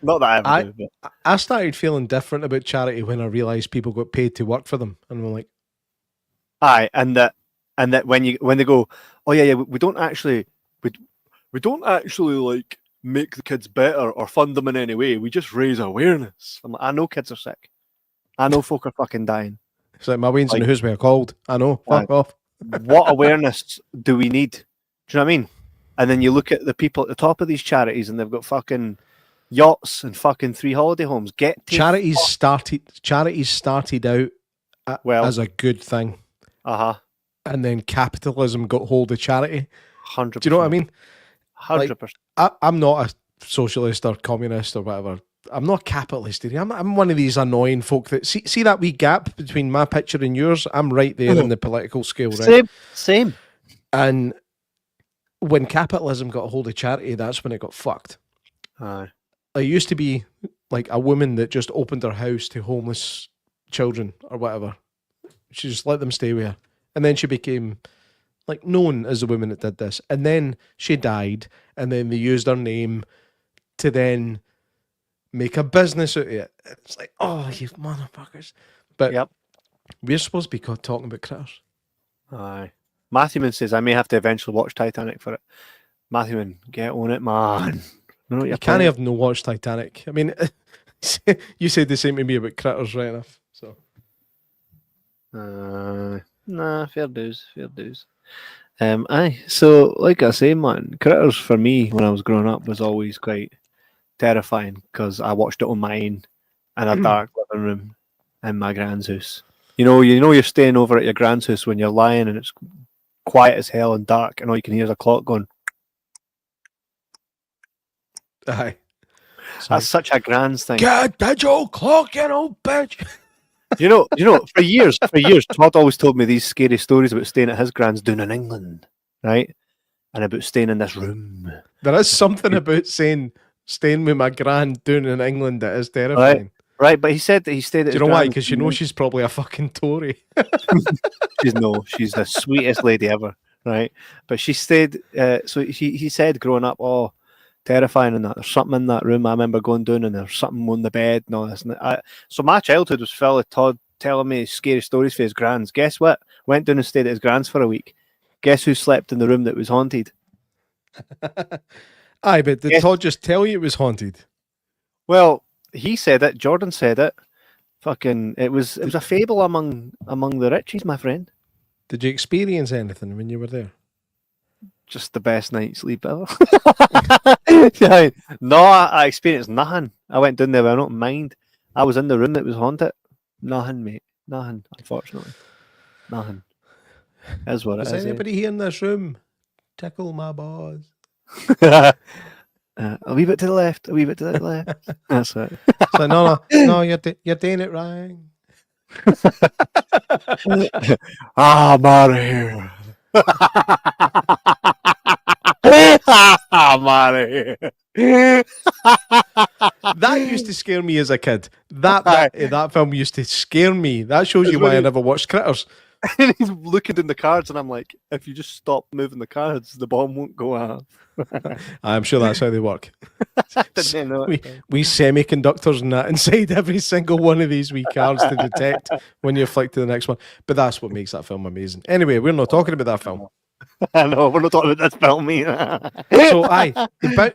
Not that I ever do. But. I started feeling different about charity when I realised people got paid to work for them. And I'm like, aye, and that when they go, "Oh yeah, we don't actually like make the kids better or fund them in any way. We just raise awareness." I'm like, I know kids are sick. I know folk are fucking dying. It's like my Wayne's and who's we are called. I know. Fuck off. What awareness do we need? Do you know what I mean? And then you look at the people at the top of these charities and they've got fucking yachts and fucking 3 holiday homes. Charities started out as a good thing. And then capitalism got hold of charity. 100%. Do you know what I mean? 100%. I'm not a socialist or communist or whatever. I'm not capitalist. I'm one of these annoying folk that see that wee gap between my picture and yours. I'm right there in the political scale, right? Same. And when capitalism got a hold of charity, that's when it got fucked. Aye. It used to be like a woman that just opened her house to homeless children or whatever. She just let them stay with her. And then she became like known as the woman that did this. And then she died, and then they used her name to then make a business out of it. It's like, oh, you motherfuckers. But we're supposed to be talking about critters. Aye. Matthewman says, I may have to eventually watch Titanic for it. Matthewman, get on it, man. You can't have no watch Titanic. I mean, you said the same to me about critters, right enough. So, nah, fair dues. Aye. So, like I say, man, critters for me when I was growing up was always quite terrifying because I watched it on my own in a dark living room in my grand's house. You know, you're staying over at your grand's house when you're lying and it's quiet as hell and dark, and all you can hear is a clock going. Aye. That's such a grand's thing. Get that old clock, you old bitch. You know, for years, Todd always told me these scary stories about staying at his grand's down in England, right? And about staying in this room. There is something about saying staying with my grand down in England that is terrifying. Right, but he said that he stayed at Do you know why? Because you know she's probably a fucking Tory. She's the sweetest lady ever, right? But she stayed, so he said growing up, oh, terrifying and that. There's something in that room. I remember going down and there's something on the bed and all this. So my childhood was full of Todd telling me scary stories for his grands. Guess what? Went down and stayed at his grands for a week. Guess who slept in the room that was haunted? Aye, but did Todd just tell you it was haunted? Well, he said it. Jordan said it. Fucking, it was a fable among the richies, my friend. Did you experience anything when you were there? Just the best night's sleep ever. No, I experienced nothing. I went down there with an open mind. I was in the room that was haunted. Nothing, mate. Nothing, unfortunately. Nothing. That's what it is. Is anybody here in this room? Tickle my balls. A wee bit to the left, a wee bit to the left. That's it. So no, you're doing it right. I'm out of here. I'm out of here. That used to scare me as a kid. That film used to scare me. That shows you why I never watched Critters. And he's looking in the cards, and I'm like, if you just stop moving the cards, the bomb won't go off. I'm sure that's how they work. We semiconductors and that inside every single one of these wee cards to detect when you flick to the next one. But that's what makes that film amazing. Anyway, we're not talking about that film. I know, we're not talking about this film either. So,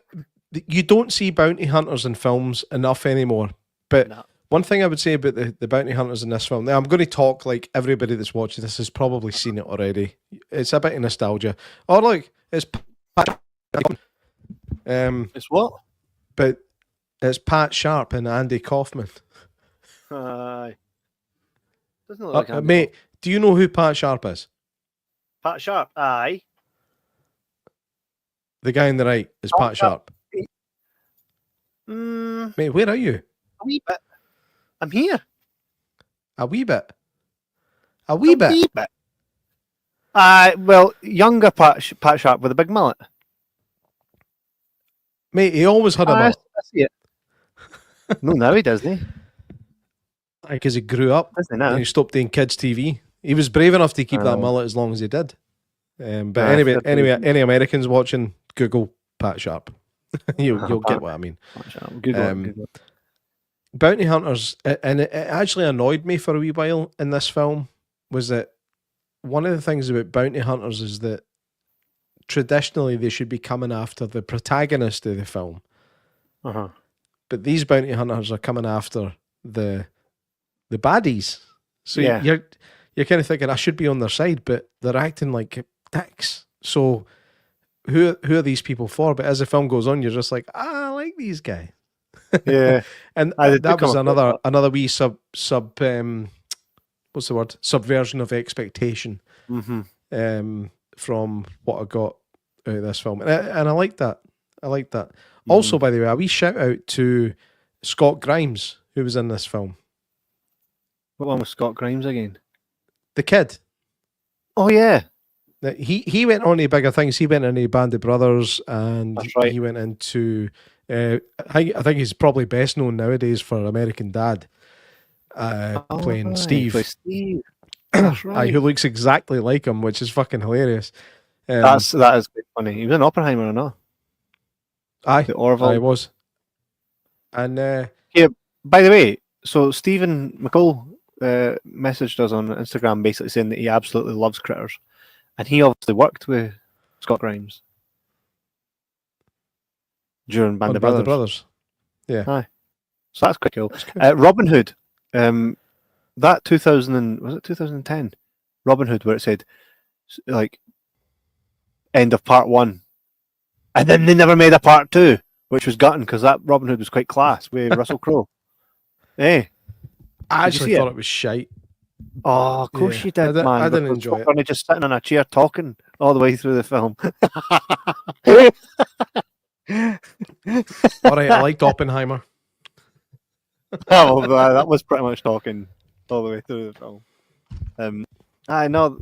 you don't see bounty hunters in films enough anymore. But One thing I would say about the bounty hunters in this film, now I'm going to talk like everybody that's watching this has probably seen it already. It's a bit of nostalgia. Or like, it's It's what? but it's Pat Sharp and Andy Kaufman. Aye. Doesn't look like Andy Mate, do you know who Pat Sharp is? Pat Sharp. Aye. The guy on the right is Pat Sharp. Mate, where are you? A wee bit. I'm here. A wee bit. A wee bit. Well, younger Pat Sharp with a big mullet. Mate, he always had a mullet. I see it. No, now he doesn't. Because he grew up Doesn't he now? and he stopped doing kids' TV. He was brave enough to keep that mullet as long as he did. But anyway, any Americans watching, Google Pat Sharp. You'll get what I mean. Google. Bounty hunters, and it actually annoyed me for a wee while in this film, was that one of the things about bounty hunters is that traditionally they should be coming after the protagonist of the film. But these bounty hunters are coming after the baddies. So you're kind of thinking, I should be on their side, but they're acting like dicks. So who are these people for? But as the film goes on, you're just like, I like these guys. Yeah. And that was another wee what's the word? Subversion of expectation. From what I got out of this film. And I like that. Also, by the way, a wee shout out to Scott Grimes, who was in this film. What one was Scott Grimes again? The kid. Oh yeah. He went on to bigger things. He went into Band of Brothers, and right. he went into I think he's probably best known nowadays for American Dad, playing Steve. Steve. That's right. Who looks exactly like him, which is fucking hilarious. That is quite funny. He was in Oppenheimer or not? Aye, the Orville. I was. And yeah. By the way, so Stephen McCall messaged us on Instagram basically saying that he absolutely loves Critters, and he obviously worked with Scott Grimes during Band of Brothers. Yeah. Aye. So that's quite cool. Robin Hood. That 2010 Robin Hood, where it said like end of part 1, and then they never made a part 2, which was gutting because that Robin Hood was quite class with Russell Crowe. I actually thought it was shite. Oh, of course you did, man. I didn't enjoy it. Just sitting on a chair talking all the way through the film. All right, I liked Oppenheimer. Oh, that was pretty much talking all the way through the film. I know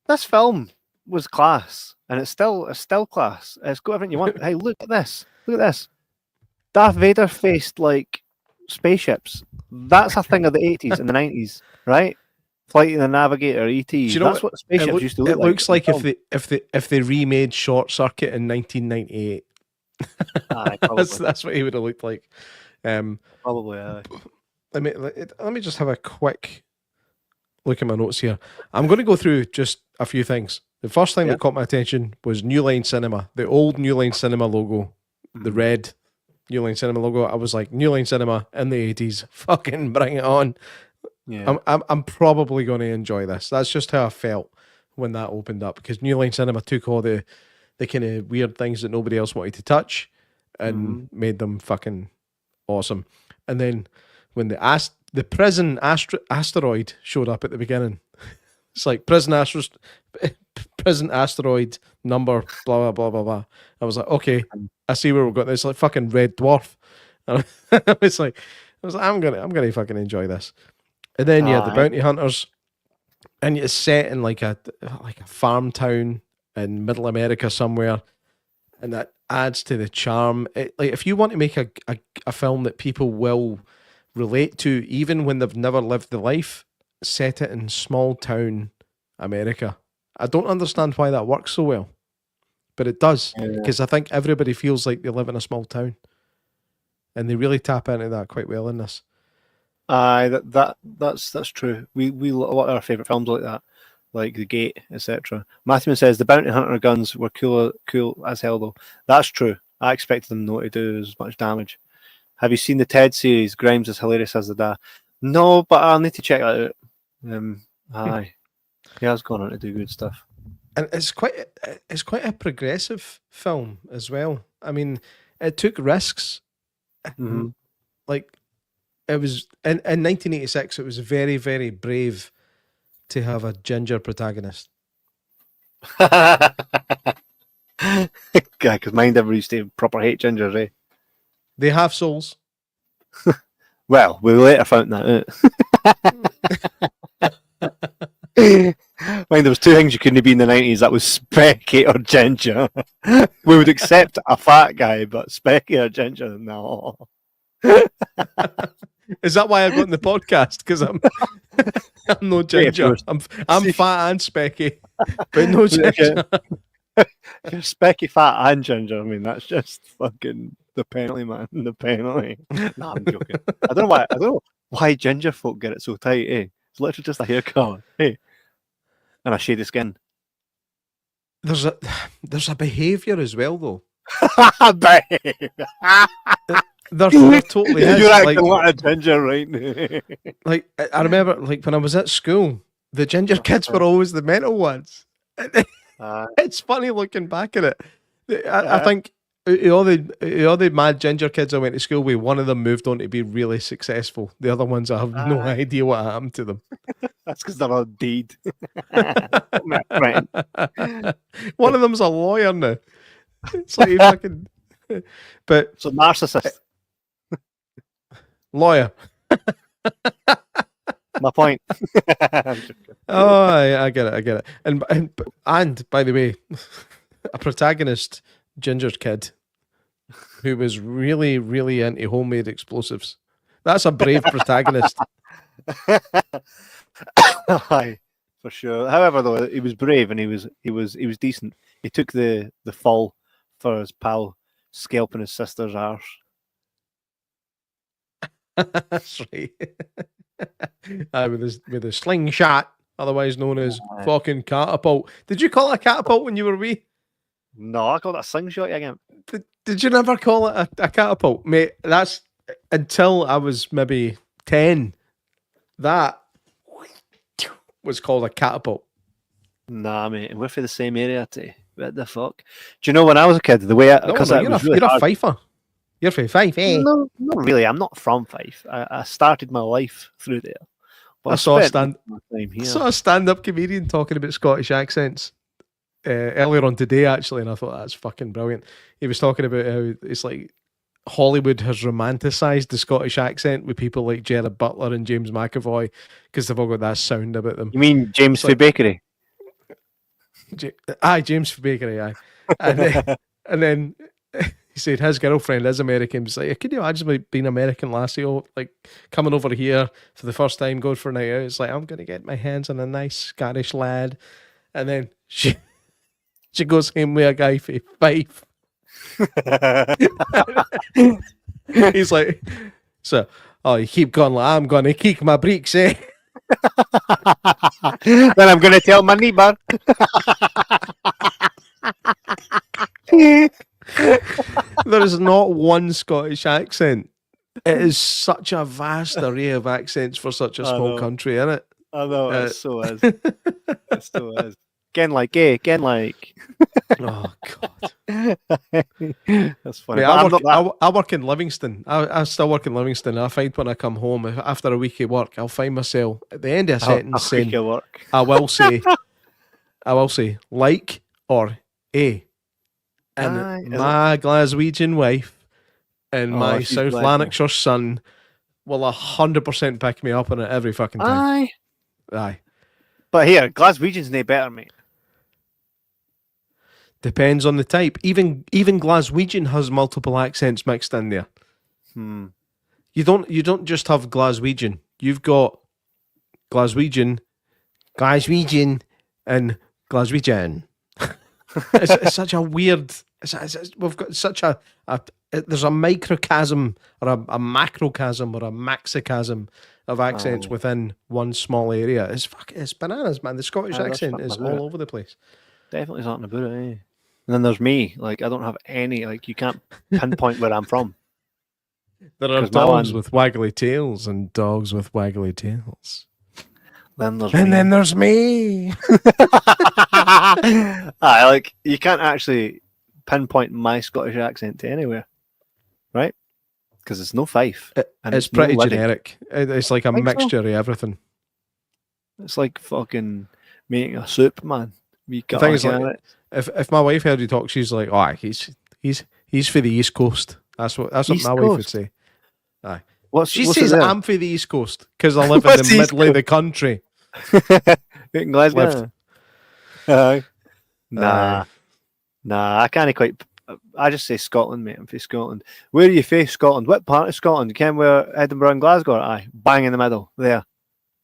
this film was class, and it's still class. It's got everything you want. Hey, look at this! Look at this! Darth Vader faced like spaceships. That's a thing of the 80s and the 90s, right? Flight of the Navigator, E.T. That's what spaceships used to look like. It looks like if they remade Short Circuit in 1998. That's what he would have looked like. Probably. Let me just have a quick look at my notes here. I'm going to go through just a few things. The first thing that caught my attention was New Line Cinema, the old New Line Cinema logo, the red New Line Cinema logo. I was like, New Line Cinema in the 80s, fucking bring it on. Yeah. I'm probably going to enjoy this. That's just how I felt when that opened up, because New Line Cinema took all the kind of weird things that nobody else wanted to touch and made them fucking awesome. And then when the prison asteroid showed up at the beginning, it's like prison asteroid number blah blah blah blah blah. I was like, okay, I see where we're going. It's like fucking Red Dwarf. And I was like, I'm gonna fucking enjoy this. And then the bounty hunters, and it's set in like a farm town in Middle America somewhere, and that adds to the charm. Like if you want to make a film that people will relate to, even when they've never lived the life, set it in small town America. I don't understand why that works so well, but it does, because I think everybody feels like they live in a small town, and they really tap into that quite well in this. That's true. We a lot of our favourite films like that, like The Gate, etc. Matthew says the bounty hunter guns were cool as hell though. That's true. I expected them not to do as much damage. Have you seen the Ted series? Grimes is hilarious as the dad. No, but I'll need to check that out. Aye, he has gone on to do good stuff. And it's quite a progressive film as well. I mean, it took risks. Mm-hmm. Like, it was in 1986. It was very, very brave to have a ginger protagonist. Yeah, because mine never used to proper hate gingers, eh? They have souls. Well, we later found that out. Mind, there was two things you couldn't be in the 90s. That was Specky or Ginger. We would accept a fat guy, but Specky or Ginger, no. Is that why I got in the podcast? Because I'm no ginger. I'm fat and specky, but no ginger. You're Specky, fat and Ginger. I mean, that's just fucking the penalty, man. The penalty. No, I'm joking. I don't know why ginger folk get it so tight, eh? It's literally just a hair colour, hey, and a shade of skin. There's a behaviour as well, though. There totally is. You're acting like a ginger right now. Like, I remember, like, when I was at school, the ginger kids were always the mental ones. It's funny looking back at it. I think all the mad ginger kids I went to school with, one of them moved on to be really successful. The other ones, I have no idea what happened to them. That's because they're all dead. Right. One of them's a lawyer now. It's like fucking. But so narcissist. Lawyer. My point. Oh, I get it. And by the way, a protagonist, Ginger's kid, who was really, really into homemade explosives. That's a brave protagonist. Aye, for sure. However, though, he was brave and he was decent. He took the fall for his pal scalping his sister's arse. That's right. With a slingshot, otherwise known as fucking catapult. Did you call it a catapult when you were wee? No, I called it a slingshot again. Did you never call it a catapult, mate? That's until I was maybe 10. That was called a catapult. Nah, mate, we're from the same area, too. What the fuck? Do you know when I was a kid, the way you're a Fifer. You're from Fife, eh? No, not really. I'm not from Fife. I started my life through there. But I saw a stand-up comedian talking about Scottish accents earlier on today, actually, and I thought that's fucking brilliant. He was talking about how it's like Hollywood has romanticised the Scottish accent with people like Gerard Butler and James McAvoy because they've all got that sound about them. You mean James Bakery? James Bakery, aye. And then he said his girlfriend is American. He's like, can you imagine being American lassie, like coming over here for the first time, going for a night out? It's like, I'm going to get my hands on a nice Scottish lad. And then she goes home with a guy for Fife. He's like, so, you keep going like, I'm going to kick my breeks, eh? Then I'm going to tell my neighbour. There is not one Scottish accent. It is such a vast array of accents for such a small country, isn't it? I know, it so is. It so is. Again like. Oh, God. That's funny. Mate, I work in Livingston. I still work in Livingston. I find when I come home, after a week of work, I'll find myself at the end of a sentence saying, I will say, like or a. And my Glaswegian wife and my South Lanarkshire son will 100% pick me up on it every fucking time. Aye. But here, Glaswegian's no better, mate. Depends on the type. Even Glaswegian has multiple accents mixed in there. You don't just have Glaswegian. You've got Glaswegian, and Glaswegian. It's such a weird. We've got such a there's a microcosm or a macrocosm or a maxicosm of accents within one small area. It's bananas, man. The Scottish accent is all over the place. Definitely something about it, eh? And then there's me. Like, I don't have any. Like, you can't pinpoint where I'm from. There are 'Cause my dogs one- with waggly tails and dogs with waggly tails. Then there's And me. then there's me. Like you can't actually pinpoint my Scottish accent to anywhere, right? Because it's no Fife. And It's no pretty Liddy. generic. It's like a Think so? mixture of everything. It's like fucking making a soup, man. You The got thing is, like, like, if my wife heard you talk, she's like, "Oh, he's for the East Coast." That's what East my wife would Coast? say. She what's says it there? I'm for the East Coast because I live in What's the East middle of the country. In Glasgow. Lived. Nah, I can't quite. I just say Scotland, mate. I'm from Scotland. Where are you from, Scotland? What part of Scotland? You can where Edinburgh and Glasgow are? Aye, bang in the middle. There.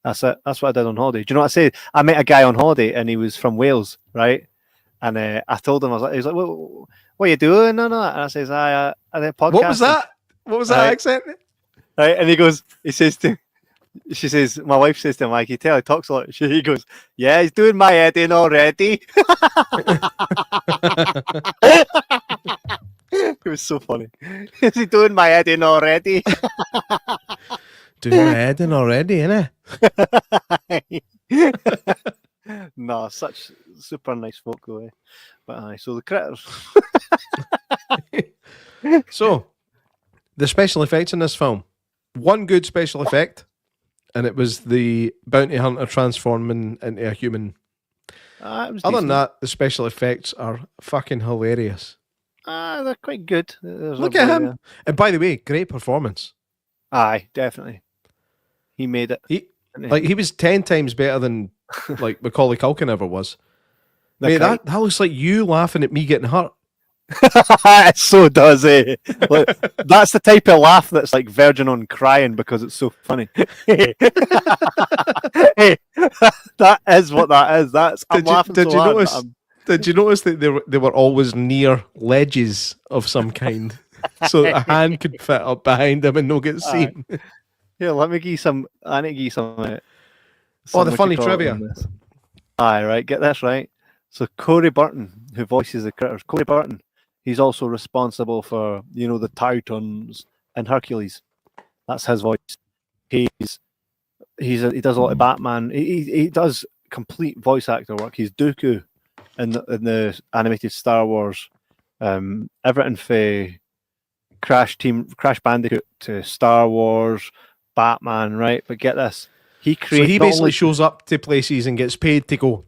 That's it. That's what I did on holiday. Do you know what I said? I met a guy on holiday and he was from Wales, right? And I told him, he was like, what are you doing? And I says, I did podcasting. What was that? What was that Right. accent? Right? And she says, my wife says to him, like, you tell he talks a lot. He goes, yeah, he's doing my head in already. It was so funny. Is he doing my head in already? Doing my head in already, innit? No, such super nice folk though. But aye, so the critters. So, the special effects in this film. One good special effect, and it was the bounty hunter transforming into a human. It was Other than decent. that, the special effects are fucking hilarious. They're quite good. There's Look a at bit him. of- And by the way, great performance. Aye, definitely. He made it. He didn't like he was 10 times better than like Macaulay Culkin ever was. The Mate, kite. that looks like you laughing at me getting hurt. It so does, eh? Like, that's the type of laugh that's like virgin on crying because it's so funny. Hey, that is what that is. I'm laughing did so you hard that notice? I'm- Did you notice that they were always near ledges of some kind, so that a hand could fit up behind them and not get seen? Here, let me give you some. I need to give you some. The what you funny call it trivia. on this. Aye, right. Get this right. So Corey Burton, who voices the critters, Corey Burton, he's also responsible for the Titans and Hercules. That's his voice. He does a lot of Batman. He does complete voice actor work. He's Dooku in the animated Star Wars. Everything for Crash Bandicoot to Star Wars, Batman, right? But get this. He So created. he basically shows up to places and gets paid to go.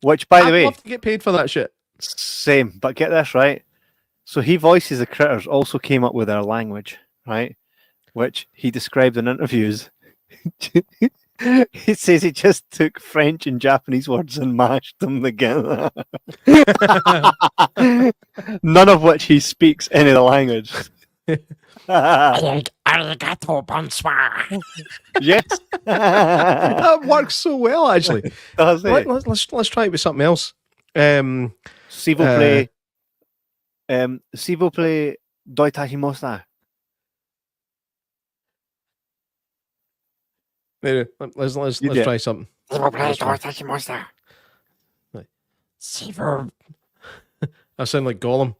Which, by the I'd way, love to get paid for that shit. same. But get this right. So he voices the critters. Also came up with their language, right? Which he described in interviews. He says he just took French and Japanese words and mashed them together. None of which he speaks any of the language. Arigato, bonsoir. Yes. That works so well, actually. Does it? Let's try it with something else. S'il vous plaît. S'il vous plaît, doitahimosa. Let's You do it. try something. Si vous plaît, doitahimosa. Si vous, I sound like Gollum.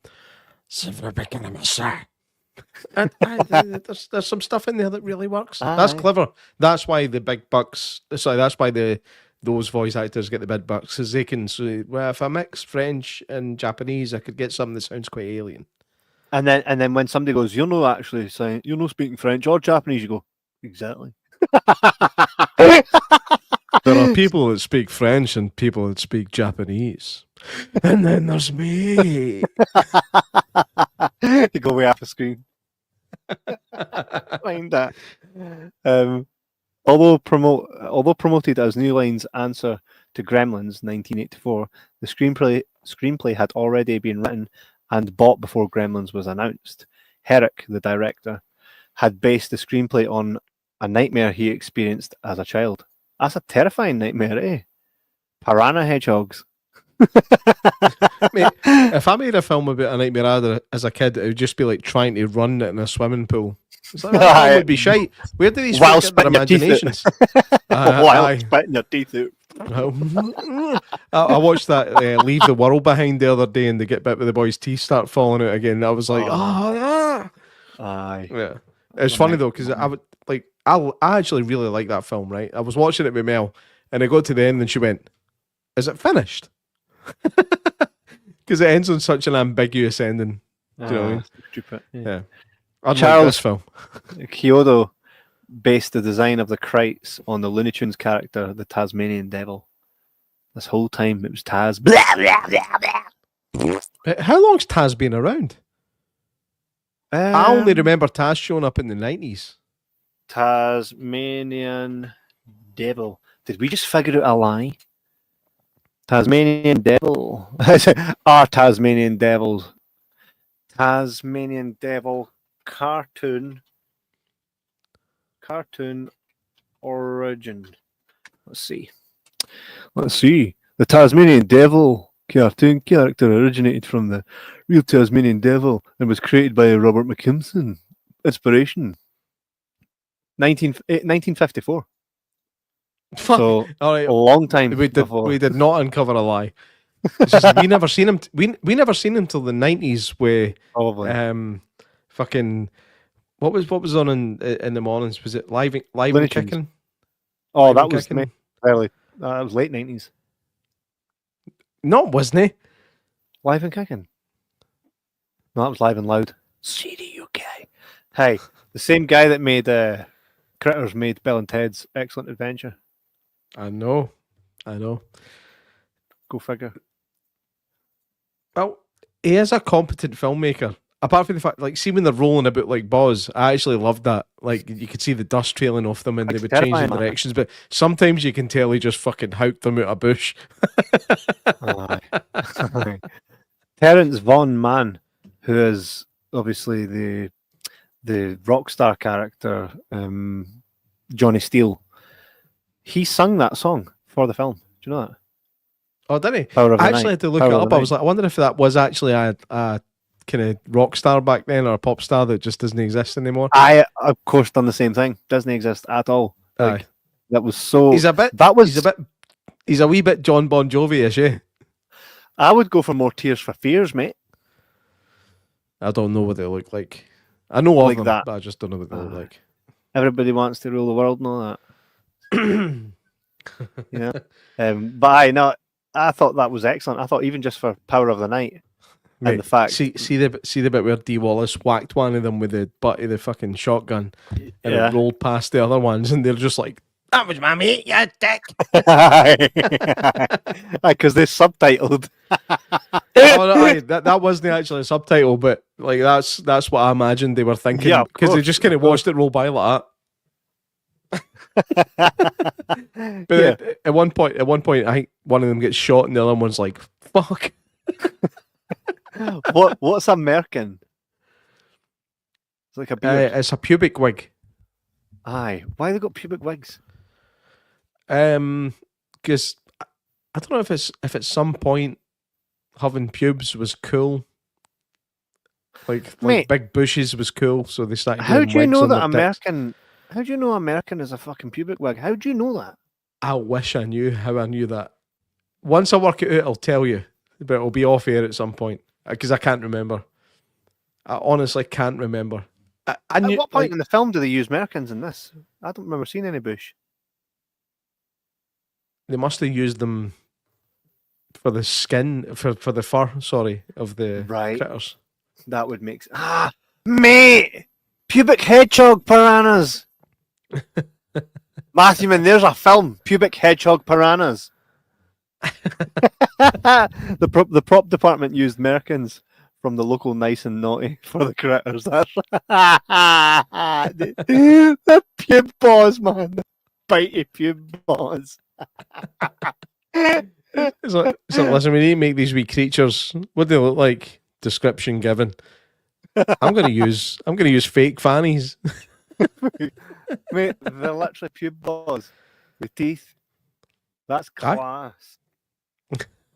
si vous become a sir. And there's some stuff in there that really works. Aye. That's clever. That's why the big bucks. Sorry, that's why those voice actors get the big bucks, because they can say, well, if I mix French and Japanese, I could get something that sounds quite alien. And then when somebody goes, you're not actually saying, you're not speaking French or Japanese, you go, exactly. There are people that speak French and people that speak Japanese. And then there's me. You go way off the screen. Find that. Although promoted as New Line's answer to Gremlins 1984, the screenplay had already been written and bought before Gremlins was announced. Herrick, the director, had based the screenplay on a nightmare he experienced as a child. That's a terrifying nightmare, eh? Piranha hedgehogs. Mate, if I made a film about a nightmare I had as a kid, it would just be like trying to run it in a swimming pool. It's like, that would be shite. Where do these While folk get their spitting your teeth out. imaginations? While Aye. spitting your teeth out. I watched that Leave the World Behind the other day, and they get bit with the boy's teeth start falling out again. I was like, Aye. yeah. It's funny though, because I actually really like that film. Right, I was watching it with Mel, and I got to the end, and she went, "Is it finished?" Because it ends on such an ambiguous ending. Do you know what I mean? Stupid. Yeah. Unlike Charles- this film. Kyoto based the design of the Krites on the Looney Tunes character, the Tasmanian Devil. This whole time it was Taz. Blah, blah, blah, blah. How long's Taz been around? I only Um, remember Taz showing up in the 90s. Tasmanian Devil. Did we just figure out a lie? Tasmanian Devil. Our Tasmanian Devils. Tasmanian Devil cartoon origin. Let's see. The Tasmanian Devil cartoon character originated from the real Tasmanian Devil and was created by Robert McKimson. Inspiration. 1954. So All right, a long time we before. did not uncover a lie. It's just, we never seen him. We never seen him till the 90s. Where Probably. fucking what was on in the mornings? Was it live Looney and Tunes. kicking? Oh, Live that and was Kicking? early. That was late 90s. No, wasn't he? Live and Kicking. No, that was Live and Loud. CD UK. Hey, the same guy that made Critters made Bill and Ted's Excellent Adventure. I know. Go figure. Well, he is a competent filmmaker. Apart from the fact, like, see when they're rolling about like Boz, I actually loved that. Like, you could see the dust trailing off them, and they It's would change their terrifying, man. directions. But sometimes you can tell he just fucking howked them out a bush. Aye. Terence Von Mann, who is obviously the rock star character, Johnny Steele, he sung that song for the film. Do you know that? Oh, didn't he? Power of the I actually Night. had to look Power it of up. the I was like, I wonder if that was actually a kind of rock star back then, or a pop star that just doesn't exist anymore. I, of course, done the same thing. Doesn't exist at all. Like, Aye. that was so. He's a wee bit John Bon Jovi-ish, eh? I would go for more Tears for Fears, mate. I don't know what they look like. I know of Like them, that. but I just don't know what they look like. Everybody wants to rule the world and all that. Yeah. But I thought that was excellent. I thought even just for Power of the Night Mate, and the fact. see the bit where Dee Wallace whacked one of them with the butt of the fucking shotgun, and Yeah. it rolled past the other ones, and they're just like, That was my mate, you dick. Because they're subtitled. oh, no, aye, that wasn't actually a subtitle, but like that's what I imagined they were thinking, Yeah, of because they course, just kind of watched it roll by like that. But Yeah. at one point, I think one of them gets shot, and the other one's like, "Fuck." What's a merkin? It's like a beard. It's a pubic wig. Aye. Why they got pubic wigs? Because I don't know if at some point having pubes was cool. Like Mate, big bushes was cool, so they started. How doing do you wigs know on that their dicks. American? How do you know American is a fucking pubic wig? How do you know that? I wish I knew how I knew that. Once I work it out, I'll tell you, but it'll be off air at some point because I can't remember. I honestly can't remember. I knew, At what point in the film do they use merkins in this? I don't remember seeing any bush. they must have used them for the skin, for the fur. Sorry, of the Right. critters. That would make sense. Mate! Pubic hedgehog piranhas! Matthew, man, there's a film. Pubic hedgehog piranhas. The prop department used merkins from the local Nice and Naughty for the critters. That's the pube balls, man. The bitey pube balls. So listen, we need to make these wee creatures. What do they look like? Description given. I'm gonna use fake fannies. Mate, they're literally pube balls with teeth. That's Aye. class.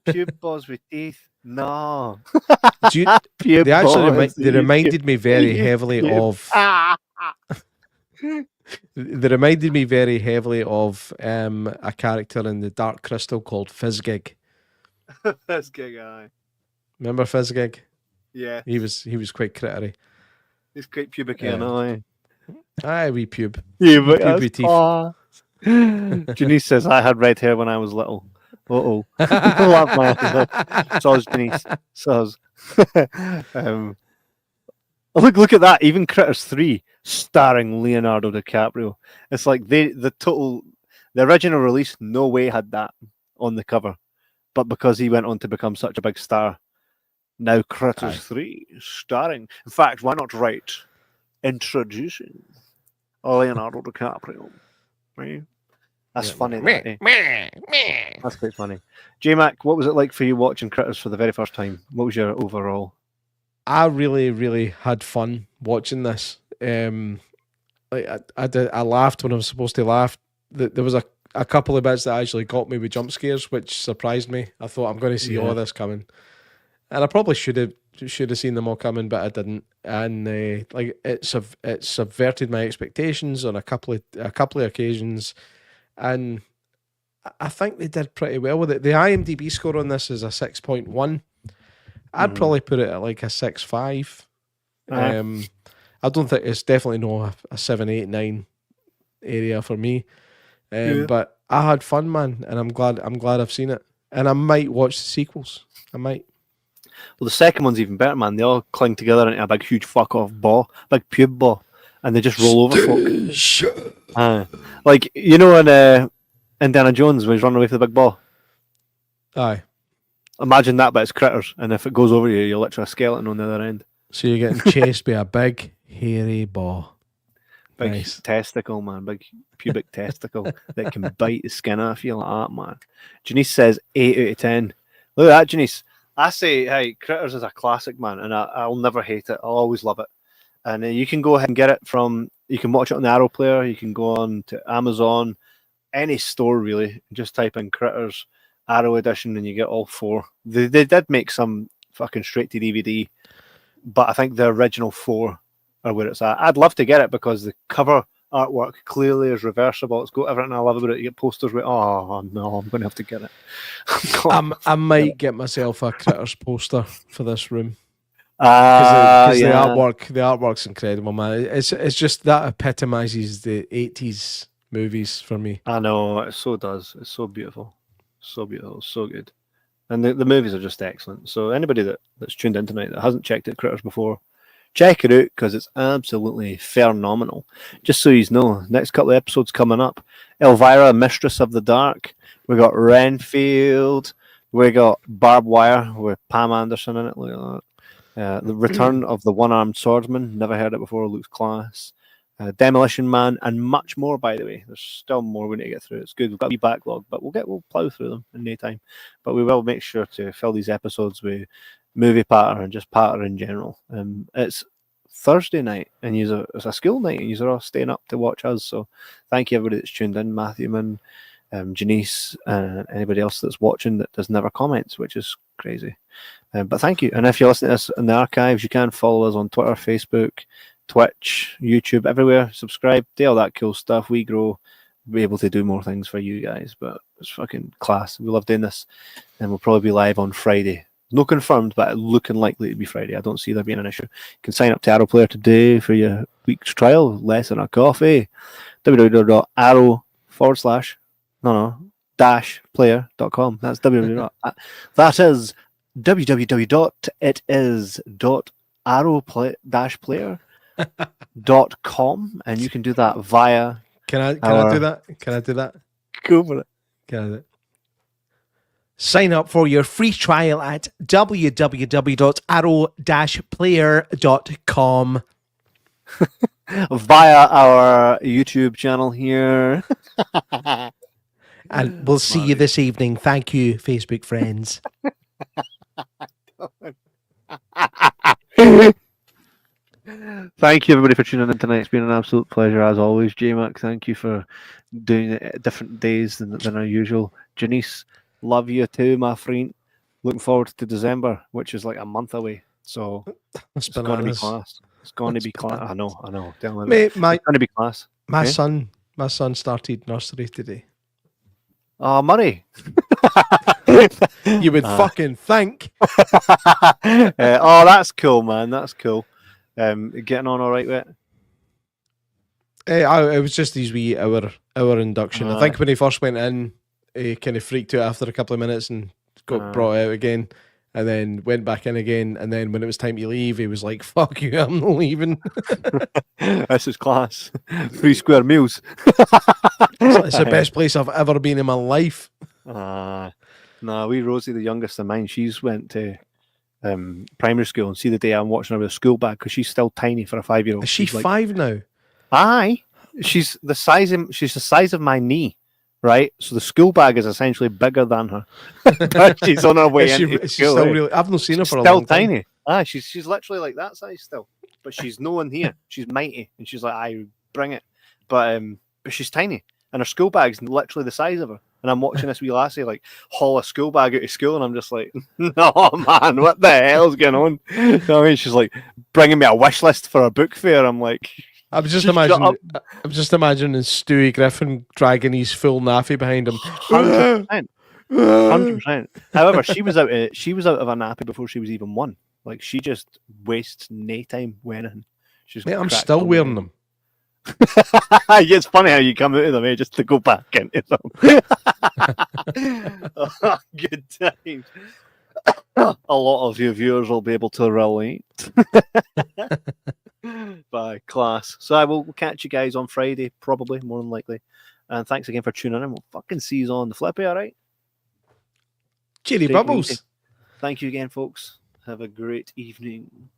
Pube balls with teeth. No. Do you, Pube they actually balls, they reminded me very pube- heavily pube. of. Ah. They reminded me very heavily of a character in the Dark Crystal called Fizzgig. That's gig eye. Remember Fizzgig? Yeah, He was quite crittery. he's quite pubic Yeah. annoying. Aye, wee pube. Yeah, but Puberty teeth. Janice says I had red hair when I was little. Uh-oh. Laugh my ass off. Soz, Janice. Soz. Look at that. Even Critters 3 starring Leonardo DiCaprio. It's like the original release no way had that on the cover. But because he went on to become such a big star, now Critters 3 starring. In fact, why not write introducing Leonardo DiCaprio? Right? That's funny. That, eh? That's quite funny. J-Mac, what was it like for you watching Critters for the very first time? What was your overall? I really, really had fun watching this. Like I laughed when I was supposed to laugh. There was a couple of bits that actually got me with jump scares, which surprised me. I thought I'm going to see all of this coming, and I probably should have seen them all coming, but I didn't. And like it subverted my expectations on a couple of occasions, and I think they did pretty well with it. The IMDb score on this is a 6.1. I'd probably put it at like a 6.5. I don't think it's definitely not a 7, 8, 9 area for me. But I had fun, man, and I'm glad I've seen it. And I might watch the sequels. I might. Well, the second one's even better, man. They all cling together into a big, huge fuck off ball, big pube ball, and they just roll over folk. Like you know in Indiana Jones when he's running away from the big ball. Aye. Imagine that, but it's Critters, and if it goes over you, you're literally a skeleton on the other end. So you're getting chased by a big, hairy ball. Big Nice. testicle, man. Big pubic testicle that can bite the skin off you like that, man. Janice says 8 out of 10. Look at that, Janice. I say, hey, Critters is a classic, man, and I'll never hate it. I'll always love it. And you can go ahead and get it you can watch it on the Arrow player. You can go on to Amazon, any store, really. Just type in Critters Arrow edition and you get all 4. They did make some fucking straight to DVD, but I think the original 4 are where it's at. I'd love to get it because the cover artwork clearly is reversible. It's got everything I love about it. You get posters with, oh no, I'm going to have to get it. I might get myself a Critters poster for this room. Because the artwork's incredible, man. It's just that epitomizes the 80s movies for me. I know, it so does. It's so beautiful. So beautiful, so good. And the movies are just excellent. So anybody that's tuned in tonight that hasn't checked out Critters before, check it out because it's absolutely phenomenal. Just so you know, next couple of episodes coming up. Elvira, Mistress of the Dark. We got Renfield. We got Barbed Wire with Pam Anderson in it. Look at that. The Return of the One-Armed Swordsman. Never heard it before. Looks class. Demolition Man, and much more, by the way. There's still more we need to get through. It's good. We've got a wee backlog, but we'll plough through them in no time. But we will make sure to fill these episodes with movie patter and just patter in general. It's Thursday night, and it's a school night, and you're all staying up to watch us. So thank you, everybody that's tuned in. Matthew Man, Janice, and anybody else that's watching that does never comments, which is crazy. But thank you. And if you're listening to this in the archives, you can follow us on Twitter, Facebook, Twitch, YouTube, everywhere. Subscribe, do all that cool stuff. We grow, be able to do more things for you guys, but it's fucking class. We love doing this, and we'll probably be live on Friday. No confirmed, but looking likely to be Friday. I don't see there being an issue. You can sign up to Arrow Player today for your week's trial, less than a coffee. www.arrow/ player.com. That's www. That is www.arrow-player.com, and you can do that via. Can I do that? Can I do that? Go for it. Can I do it? Sign up for your free trial at www.arrow-player.com via our YouTube channel here. And we'll see you this evening. Thank you, Facebook friends. Thank you, everybody, for tuning in tonight. It's been an absolute pleasure, as always. J-Mac, thank you for doing it at different days than our usual. Janice, love you too, my friend. Looking forward to December, which is like a month away. So it's going to be class. It's going to be class. I know. Mate, it's going to be class. My Eh? son started nursery today. Oh, Murray. You would fucking think. Oh, that's cool, man. That's cool. Getting on all right with it? It was just these wee hour induction. I think when he first went in, he kind of freaked out after a couple of minutes and got brought out again, and then went back in again. And then when it was time to leave, he was like, "Fuck you, I'm not leaving." This is class. 3 square meals. It's the best place I've ever been in my life. No, Rosie, the youngest of mine, she's went to primary school, and see the day I'm watching her with a school bag because she's still tiny for a 5-year-old. Is she She's like, 5 now? Aye, she's the size of my knee, right? So the school bag is essentially bigger than her. But she's on her way into Is she school. still eh? really? I've not seen her She's for a still long time. tiny. Aye, she's literally like that size still, but she's no one here. She's mighty, and she's like, "I bring it," but she's tiny, and her school bag's literally the size of her. And I'm watching this wee lassie like haul a school bag out of school, and I'm just like, "No, man, what the hell's going on?" You know what I mean? She's like bringing me a wish list for a book fair. I'm like, I'm just Just shut imagining. I'm just imagining Stewie Griffin dragging his full naffy behind him. 100%. 100%. However, she was out of a nappy before she was even 1. Like, she just wastes no time wearing. She's Mate, I'm cracked still on wearing them. them. It's funny how you come out of them, just to go back into them. Oh, good times. A lot of your viewers will be able to relate. By class. So I will catch you guys on Friday, probably, more than likely. And thanks again for tuning in. We'll fucking see you on the flippy, all right? Cheery Take it bubbles. easy. Thank you again, folks. Have a great evening.